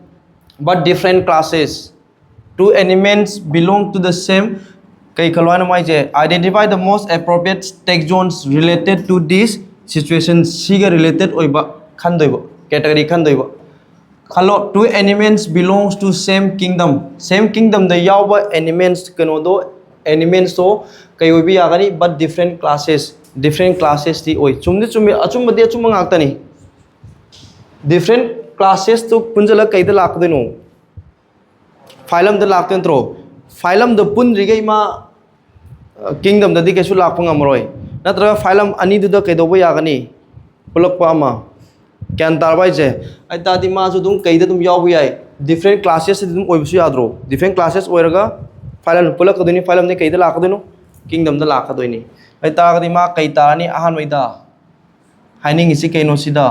but different classes. Two animals belong to the same kai khalwana mai je identify the most appropriate taxons related to this situation siga related oiba khandoiba category khandoiba khalo two animals belongs to same kingdom da yawa animals kano do animals so kai oibi yagani but different classes ti oi chumni achumba de achumba ngakta ni different classes to punjala kai da lakde no phylum da lakte ntro phylum da pun rigai ma kingdom da di kesu lakpa ngamroi natra phylum ani du da kai do ba yagani pulakpa ama kyan tarbai je ai ta di ma su dum kai da dum yaw bu yai different classes dum oi bu yadro different classes oiraga phylum pulak ko dini phylum ne kai da lakde no kingdom da lakka doini ai ta ga di ma kai tarani ahan mai da haining isi kai no sida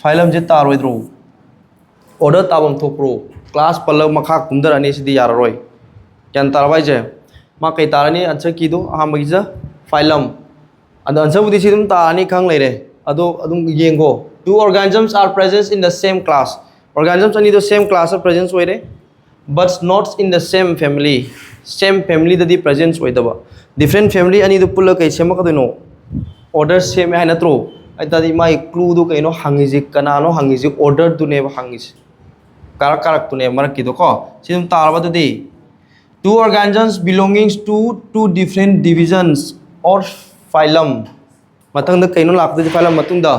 phylum je taroi dro order tabam thokro class palag makha kumdar ani sidi yararoi kyan tarbai je ma kai tarani answer ki do aham bagija phylum and answer budi sidum tarani khang leire ado adum yengo two organisms are present in the same class organisms ani the same class of presence oire but not in the same family da di presence oidaba different family ani the pulla kai sema ka no order same hai natro ai ta di mai clue do kai no hangiji kana no hangiji order du ne hangiji karak tu ne marak ki do ko sidum tarba du di two organisms belonging to two different divisions or phylum matang da kai no lak du phylum matung da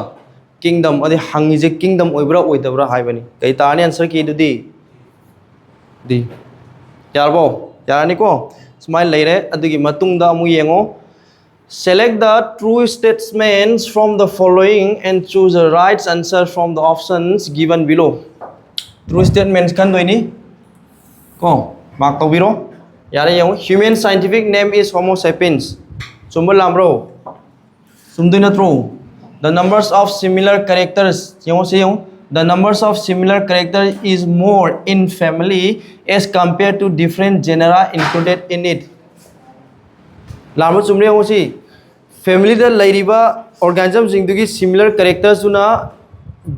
kingdom adi hangiji kingdom oibra oidabra hai bani kai ta ni answer ki du di yarbo yarani ko smile leire adugi matung da mu yengo select the true statements from the following and choose the right answer from the options given below true statements kan doini ko mark to biro yare yengo human scientific name is homo sapiens sumbal lamro sumdina true the numbers of similar characters yengo se yengo the numbers of similar characters is more in family as compared to different genera included in it. Lamro chumre ho si family da lairiba organism jingdugi similar characters una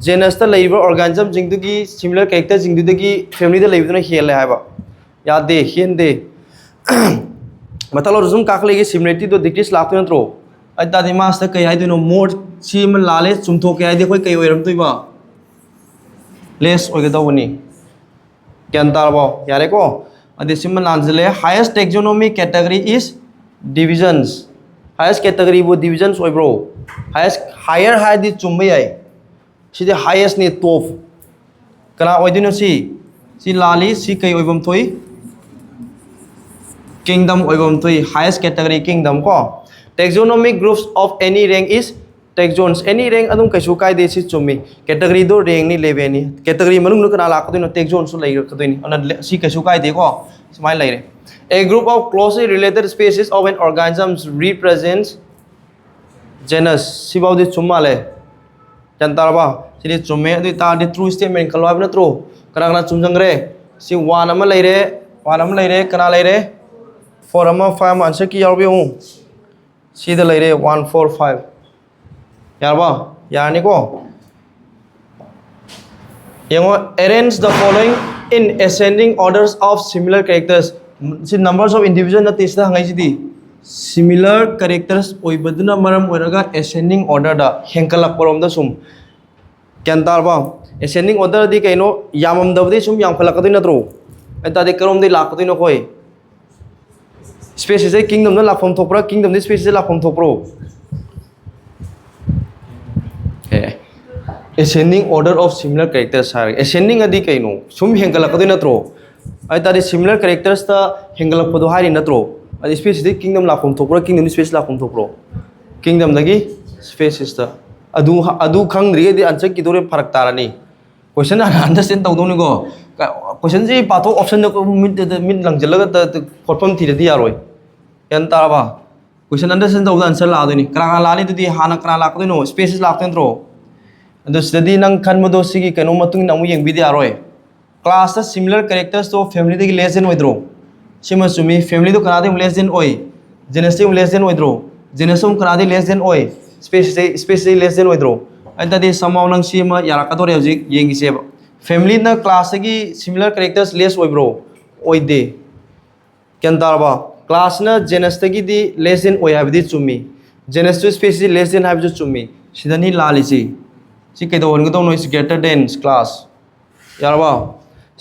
genus da lairiba organism jingdugi similar characters jingdugi family da lairiba hel hai ba yaad de hen de matalo zoom kaklegi similarity do decrease lakto ntro ai ta di mas ta kai hai no more si man la le chum tho ke ai de khoi kai oiram tui ba less oi ga daw ni kyan tar ba yare ko adi sim man anjale highest taxonomy category is divisions highest category bo divisions oi bro highest higher high di chum ba ai si the highest ni top kana oi dino si lali si kai oi bam thoi kingdom oi bam thoi highest category kingdom ko taxonomic groups of any rank is taxons any rank adum kaisu kai de si chumi category do rank ni level ni category manung nu kana la ka dino taxon su lai ka dino ana si kaisu kai de ko smile lai re a group of closely related species of an organism represents genus si bau de chumma le jantar ba si de chumme adu ta de true statement kalwa na true kana kana chumjang re si one ama lai re kana lai re 4 ama 5 answer ki yaw bi hu si de lai re 1 4 5 यार बा यार नहीं को ये वो arrange the following in ascending orders of similar characters C numbers of individual ना तीसरा हंगाई सी दी similar characters ओई बदना मरम ओरगा ascending order दा हेंकलक परम दा सुम क्या बा ascending order दी कहीं नो यामम दबदे सुम याम खलक कदे नत्रो ऐता दे करम दे लाक कदे नो कोई species है kingdom ना लाफम थोपरा kingdom they species लाफम थोपरो ascending order of similar characters har ascending adi kaino sum hengalak adu natro ai tari similar characters ta hengalak podo hari natro adi species kingdom la khom thopro kingdom species la khom thopro kingdom dagi species ta adu khang ri di answer ki dore farak tarani question understand tawdo ni go question ji pato option ko min langjalaga ta form thi di yaroi yan ta ba question understand tawdo answer la adu ni kra la ni di hana kra la ko no species la tentro ado study nang khan modo sigi kanu matung namu yeng video aroi class the similar characters to family de less than oidro sima sumi family do kana de less than oi genus de less than oidro genus kana de less than oi species less than oidro anta de somehow nang sima yara ka dore hojik yengi se family na class gi similar characters less oibro oide kyan darba class na genus gi di less than oi habdi chumi genus to species less than habdi chumi sidani lalisi si kai don go no is greater than class yarba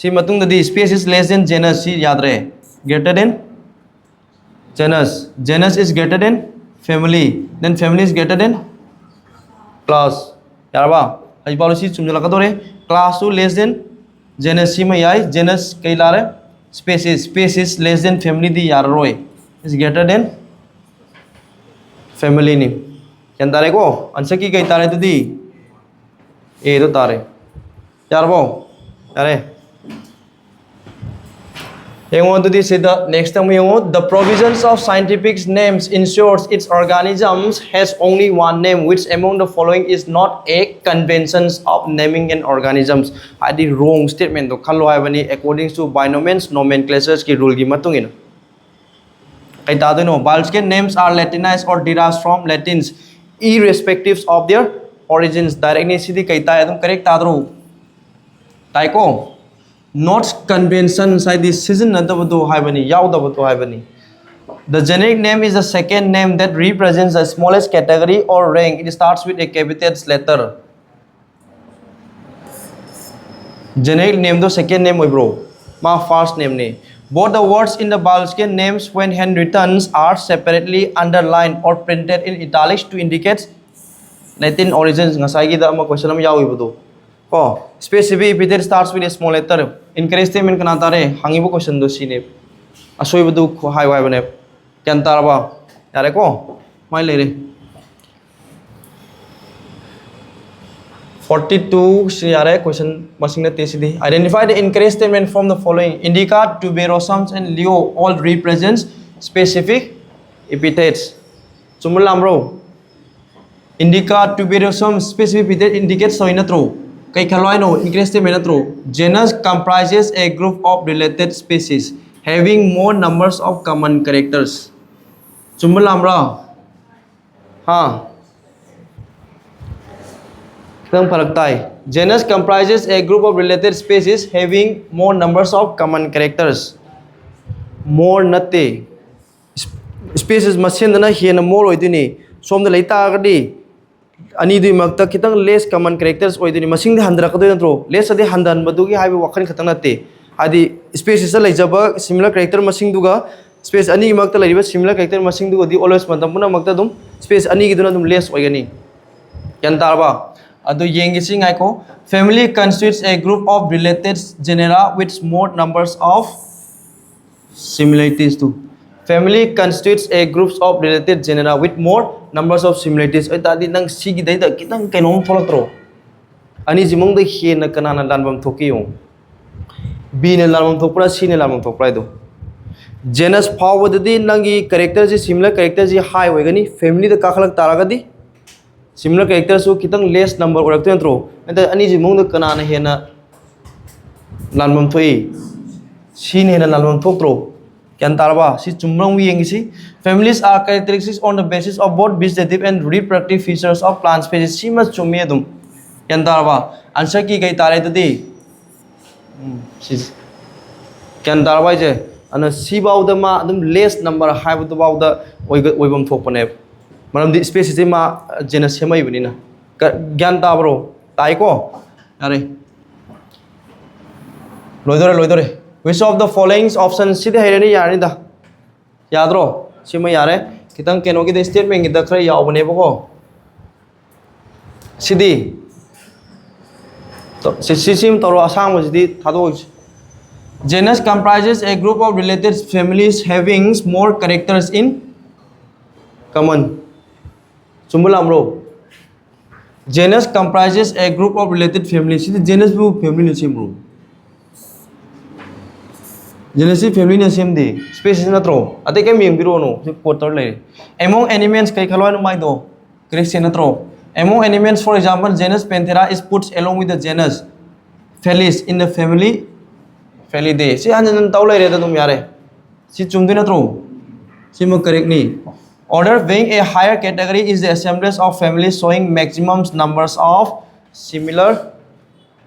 si matung da di species less than genus si yad re greater than genus is greater than family then family is greater than class yarba ai policy chumjala ka dore class to less than genus si ma yai genus kai la re species less than family di yar roi is greater than family ni yan tare ko answer ki kai tare tu di ए तो तारे यार वो अरे the next time the provisions of scientific names ensures its organisms has only one name which among the following is not a conventions of naming an organisms I did wrong statement to khallo haibani according to binomials nomenclatures ki rule gi matung ina kai ta do no Balskin names are latinized or derived from latins irrespective of their origins directly sidi kaita adum correct adro taiko not convention side this season nadabdo haibani yaudabdo haibani the generic name is the second name that represents the smallest category or rank it starts with a capital letter generic name the second name bro ma first name ne both the words in the Balskin names when handwritten are separately underlined or printed in italics to indicate Latin origins ngasai gi da ma question am yawi budu ko specific epithet starts with a small letter encourage statement kana tare hangi bu question do sine asoi budu hai wai bane kyan tar ba yare ko mai le re 42 yare question masing na tesidi identify the encourage statement from the following indica tuberosums and leo all represents specific epithets chumulam bro indica tuberosum specific epithet indicates so inatro kai khaloi no encourage statement natro genus comprises a group of related species having more numbers of common characters chumulam bro ha Tam paraktai. Genus comprises a group of related species having more numbers of common characters. More natte. Species masin na hiena more oidini. सोम द लेता गदी अनि दुई मक्ता कितंग less common characters ओइदनी मसिंग दे हंदरा कदो नत्रो लेस अदे हंदन बदुगी हाइबे वखन खतंग नते आदि स्पेस इस लेजब सिमिलर कैरेक्टर मसिंग दुगा स्पेस अनि मक्ता लेरिबा सिमिलर कैरेक्टर मसिंग दुगा दी ऑलवेज मतम पुना मक्ता दुम स्पेस अनि गिदुना दुम लेस ओइगनी क्या तारबा अदो येंगिसि ngaiko family constitutes a group of related genera with more numbers of similarities to family constitutes a groups of related genera with more numbers of similarities tadi nang sigi dai da kitang kainom tholotro ani jimong de hena kanana lanbam thokiyo b ne lanbam thokpra c ne lanbam thokpra do genus fawdadi nangi character ji similar character ji high hoigani family da kakhalak taragadi similar character so kitang less number orak tro anta ani jimong de kanana hena lanbam thoi c ne lanbam thoktro kyan tarba si chumrong wi yengisi families are characteristics on the basis of both vegetative and reproductive features of plant species si mas chumi adum kyan tarba answer ki kai tare tadi si kyan tarba je ana si baw da ma adum less number high bu baw da oibam thokpane maram di species ma genus semai bunina gyan tabro tai ko are loidore which of the following options sidi hairani yani da yadro sima yare kitang keno ki statement gi da khara yaw bane bako sidi to sim toro asang sidi thado genus comprises a group of related families having more characters in common sumbulamro genus comprises a group of related families sidi genus bu family ne simro genus family na same day species na tro ate ke ming biro no porter le among animals kai khalwa no mai do correct na tro among animals for example genus Panthera is put along with the genus Felis in the family Felidae si hanan taw le re da dum yare si chumdi na tro si mo correct ni order being a higher category is the assemblage of families showing maximum numbers of similar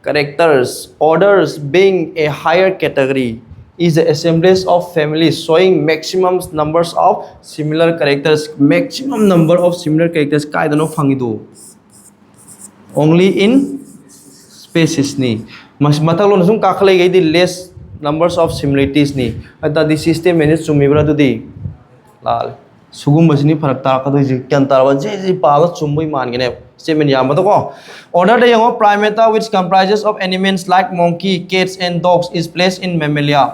characters orders being a higher category is the assemblage of families showing maximum numbers of similar characters maximum number of similar characters kaidano phangido only in species ni mas mathalo nasum kakhlai gai di less numbers of similarities ni ata di system manage sumibra du di lal sugum basini pharak ta ka doi kyan tarwa je pa ga chumboi man gene statement yam to ko order de yango primata which comprises of animals like monkey cats and dogs is placed in mammalia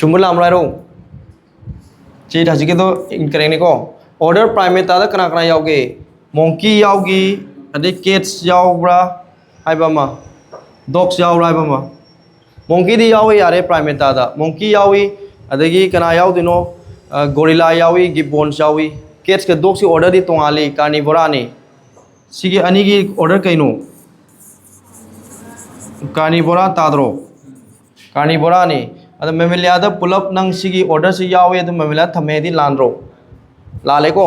chumbulam ro chi thaji ke do incorrect ni ko order primata da kana kana yauge monkey yaugi ade cats yaubra haiba ma dogs yaubra haiba ma monkey di yawi yare primata da monkey yawi adagi kana yaudino gorilla yawi gibbons yawi cats ke dogs ki order di tongali carnivora ni sigi ani gi order kaino carnivora tadro carnivora ni ada mammalia da pulap nang sigi order si yawe da mammalia thame di landro lale ko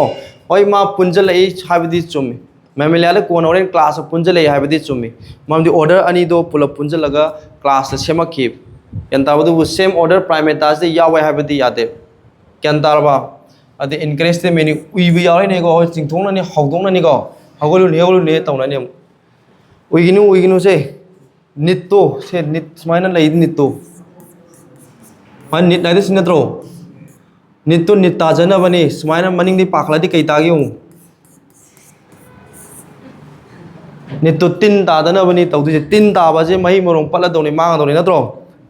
oi ma punjalai habidi chumi mammalia da kon oren class punjalai habidi chumi mam di order ani do pulap punjalaga class sema khip yanta bu same order primatas de yawe habidi yade kyanta ba ade encourage the many ui bi yawe ne ko chingthong na ni hogdong na ni ko hogolu ne tawna ne uiginu se nitto se nit smaina lai nitto man nit lai sin natro nit to nit ta jana bani smaina maning di pakla di kai ta gi nit to tin ta dana bani tau di tin ta ba je mai morong pala do ni mang do ni natro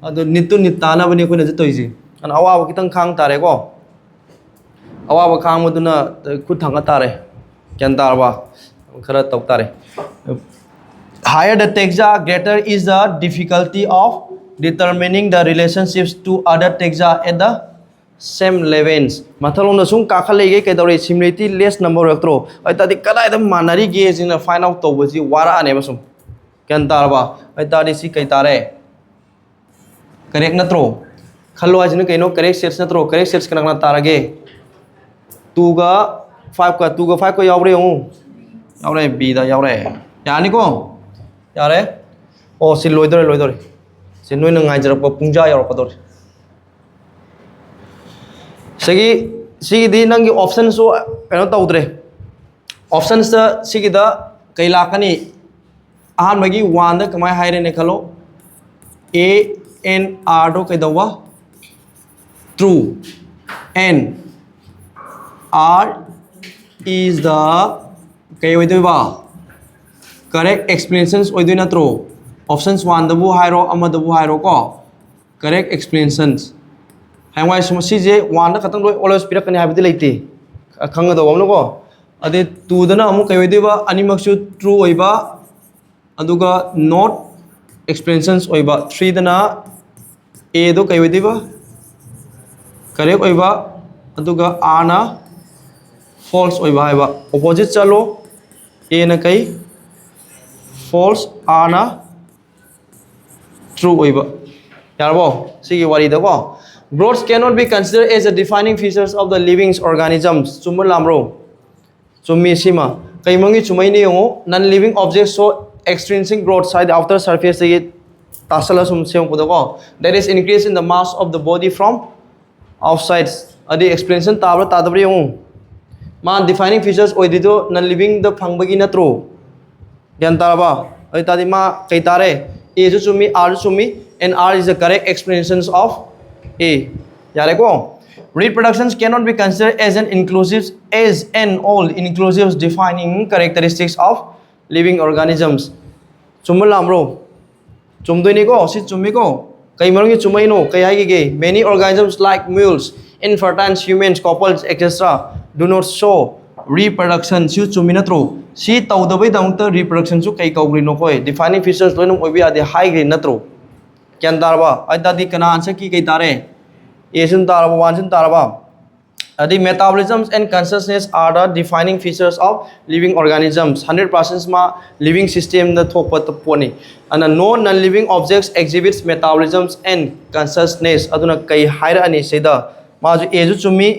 adu nit to nit ta na bani ko na je toi ji an awa ba kitang khang ta re ko awa ba khang mu na khut thang ta re kyan ta ba khara tau ta re higher the taxa greater is the difficulty of determining the relationships to other taxa at the same levels mathalong na sung kakhalai ge kai dore similarity less number raktro ai ta di kadai da manari ge jina find out to ji wara ane basum kyan tarba ai ta di si kai tare correct na tro khalwa jina kai no correct sets na tro correct sets kana tarage 2 ga 5 ko yaure yaure b da yaure yani ko yare o si loidore si noi na ngai jarak pa pungja yaur pa dor segi सिगी नंगी option so कनो तौद्रे option सिगिदा कई लाकनी आहान मगी one the कमाय हायरे ने खलो ए N R दो कइदवा true N R is the कई ओइदोबा correct explanations ओइदो नत्रो options 1 दबु हायरो अमा दबु हायरो को correct explanations हायवाय समसीजे 1 the खतंग Loy always पिरकने हाबिदि लेते खंग दो हमनो को अदे 2 दना अमु कई ओइदोबा अनिमक्सु true ओइबा अदुगा not explanations ओइबा 3 दना a दो कई ओइदोबा correct ओइबा अदुगा r ना false ओइबा हाइबा opposite चलो a ना कई false r ना true ओइबा यारबो सिगी वारी दको growth cannot be considered as a defining features of the living organisms चुम्बल लामरो चुम्मी सीमा कई मंगी चुमई ने यो non living objects show extrinsic growth side outer surface से तासला सुम से दको that is increase in the mass of the body from outside अदि explanation ताबरा तादबरे यो मा defining features ओइदिदो non living द फंगबगी नत्रो ज्ञान तारबा अइ तादि मा कई तारे a जो चुमी r जो चुमी and r is the correct explanations of a यारे को reproductions cannot be considered as an all inclusive defining characteristics of living organisms चुमल लामरो चुमदोइनी को सि चुमी को कई मरंगी चुमई नो कई high gay many organisms like mules infertile humans couples etc do not show reproduction सि चुमी नत्रो सि तौदबै दंत reproduction सु कई कौग्री नो कोय defining features लोइनम ओइबि आदि हाई ग्रे नत्रो क्यान तारबा अदादि कना आंसर की कई तारे ए सुन तारबा वन सुन तारबा अदि metabolism and consciousness are the defining features of living organisms 100% मा living system द थोकप तपोनी and non living objects exhibits metabolism and consciousness अदुना कई हाइरा अनि सेदा मा जो ए जो चुमी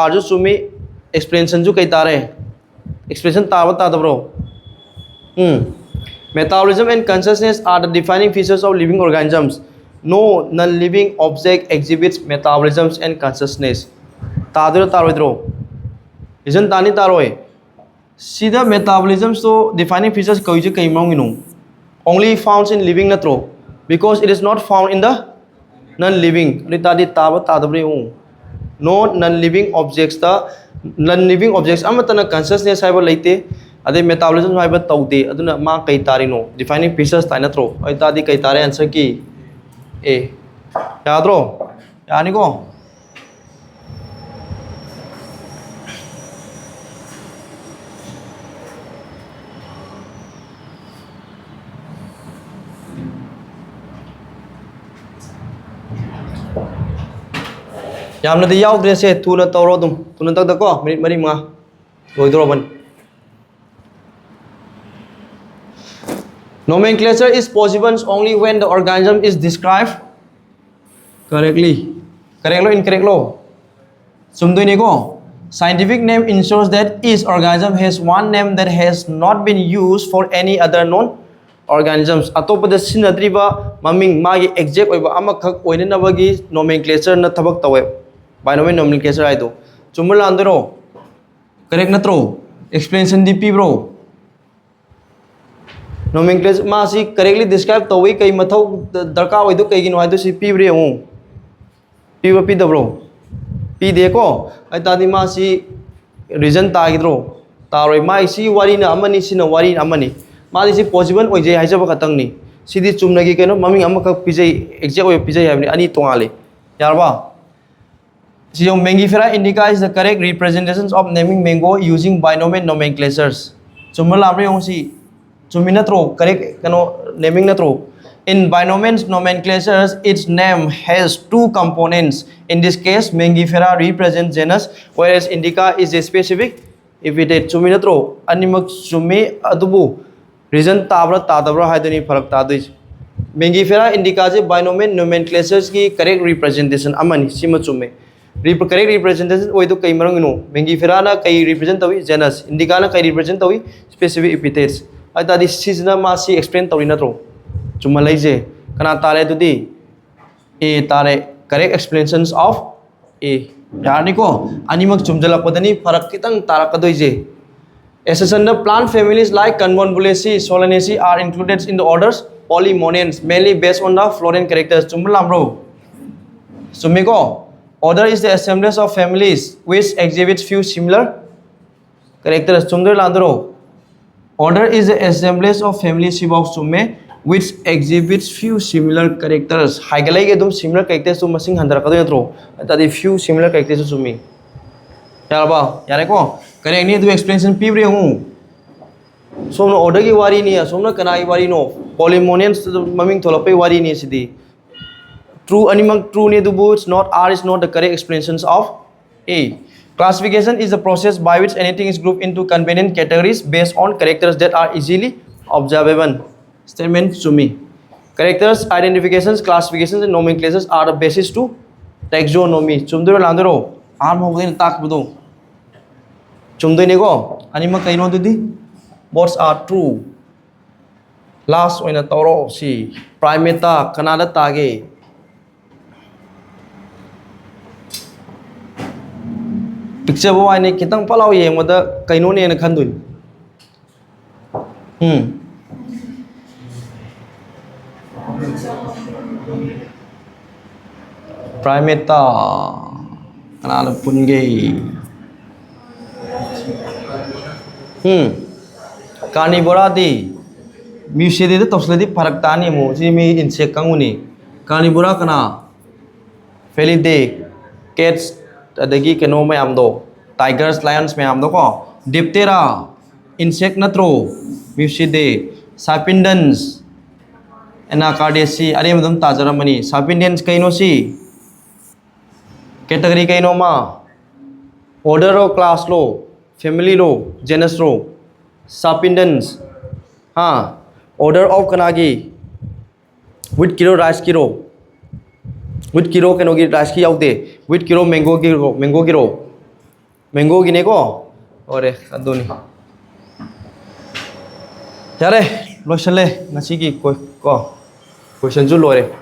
r जो चुमी explanation जो कई तारे expression तारबा तादब्रो metabolism and consciousness are the defining features of living organisms no non living object exhibits metabolism and consciousness तादरो तारोइद्रो इजन तानी तारोय सीधा metabolism so defining features कई कई मांगिनो only found in living natro because it is not found in the non living रितादि ताब तादब्रे no non living objects ता non living objects अमतना consciousness हाइबा लेते अदे metabolism हाइबा तौदे अदुना मा कई तारिनो defining features ताइ नत्रो अइ तादि कई तारे आंसर की ए याद्रो यानिको यामनदि याउद्रे से तुना तौरो दुम तुना तक दको मिनिट मरी मा लोइद्रोबन nomenclature is possible only when the organism is described correctly correct lo incorrect lo sumdoi ne ko scientific name ensures that each organism has one name that has not been used for any other known organisms atopada sinadriba maming magi exact oiba amakhak oinanabagi nomenclature na thabak tawe binomial nomenclature aido chumul andro correct natro explanation di pi bro nomenclature ma si correctly describe tawi kai mathau darka oido kai gi no aido si pi bre hu pi ba pi da bro pi de ko ai ta di ma si reason ta gi dro taroi mai si wari na amani si na wari amani ma di si possible oi je haijaba khatang ni sidi chumna gi keno maming amaka pijai exact oi pijai habni ani tongale yarba si yung Mangifera indica is the correct representations of naming mango using binomial nomenclatures chumla lamre yung si chuminatro correct kano naming natro in binomial nomenclatures its name has two components in this case Mangifera represents genus whereas indica is a specific epithet chuminatro animak chumi adubu reason tabra tadabra haidani farak tadui Mangifera indica je binomial nomenclatures ki correct representation amani sima chume correct representation oido kai marangino Mangifera na kai represent tawi genus indica na kai represent tawi specific epithets aita di sizna ma si explain tawi natro chuma laije kana tare dudi a tare correct explanations of a यानी को अनिमक चुमजलपदनी फरक कितंग तारकदोइजे Accession the plant families like Convolvulaceae, Solanaceae are included in the orders Polymonians, mainly based on the Florent characters. Chumbulam bro. Sumiko. Order is the assemblage of families which exhibits few similar characters. Chumdur landro. Order is the assemblage of families of summe which exhibits few similar characters. Haigalai ke dum similar characters to masing handar kado yatro. Tadi few similar characters to sumi. Yaraba, yareko. Correct नहीं तो explanation पीप रहे हूँ सोमना order की वारी नहीं है सोमना कनाई वारी नो Polymonians ममिंग थोड़ा पे वारी नहीं सीधी true animal true नहीं तो वो it's not R is not the correct explanations of A. Classification is the process by which anything is grouped into convenient categories based on characters that are easily observable. Statement to me. Characters, identifications, classifications, and nomenclatures are the basis to taxonomy. चुमदरो लांदरो आम हो गए ताक बदो. चुमदोइनेको अनिमक कइनो दुदि both are true. Last oina toro si primata kanada tage. Picture bo ai ne kitang palau yeng mada kaino ne na khandun. Primata kanada punge. Carnivora di Musidi the Tosledi Paraktani mo, Jimmy in Sekanguni, Carnivora kana Felidae, cats, Adagi Kano Mayamdo, tigers, lions Mayamdo, Diptera, insect natro, Muside, Sapindans, Anacardiaceae, Arimadum Tazaramani, Sapindans Kainosi, Category Kainoma, Order or class law. Family row, genus row, Sapindans, order of Kanagi, with kilo rice kilo, with kilo kanogi rice ki out there, with kilo mango kilo, mango ginego, or Adoni. Yare, Rochelle, Nasiki, question to Lore.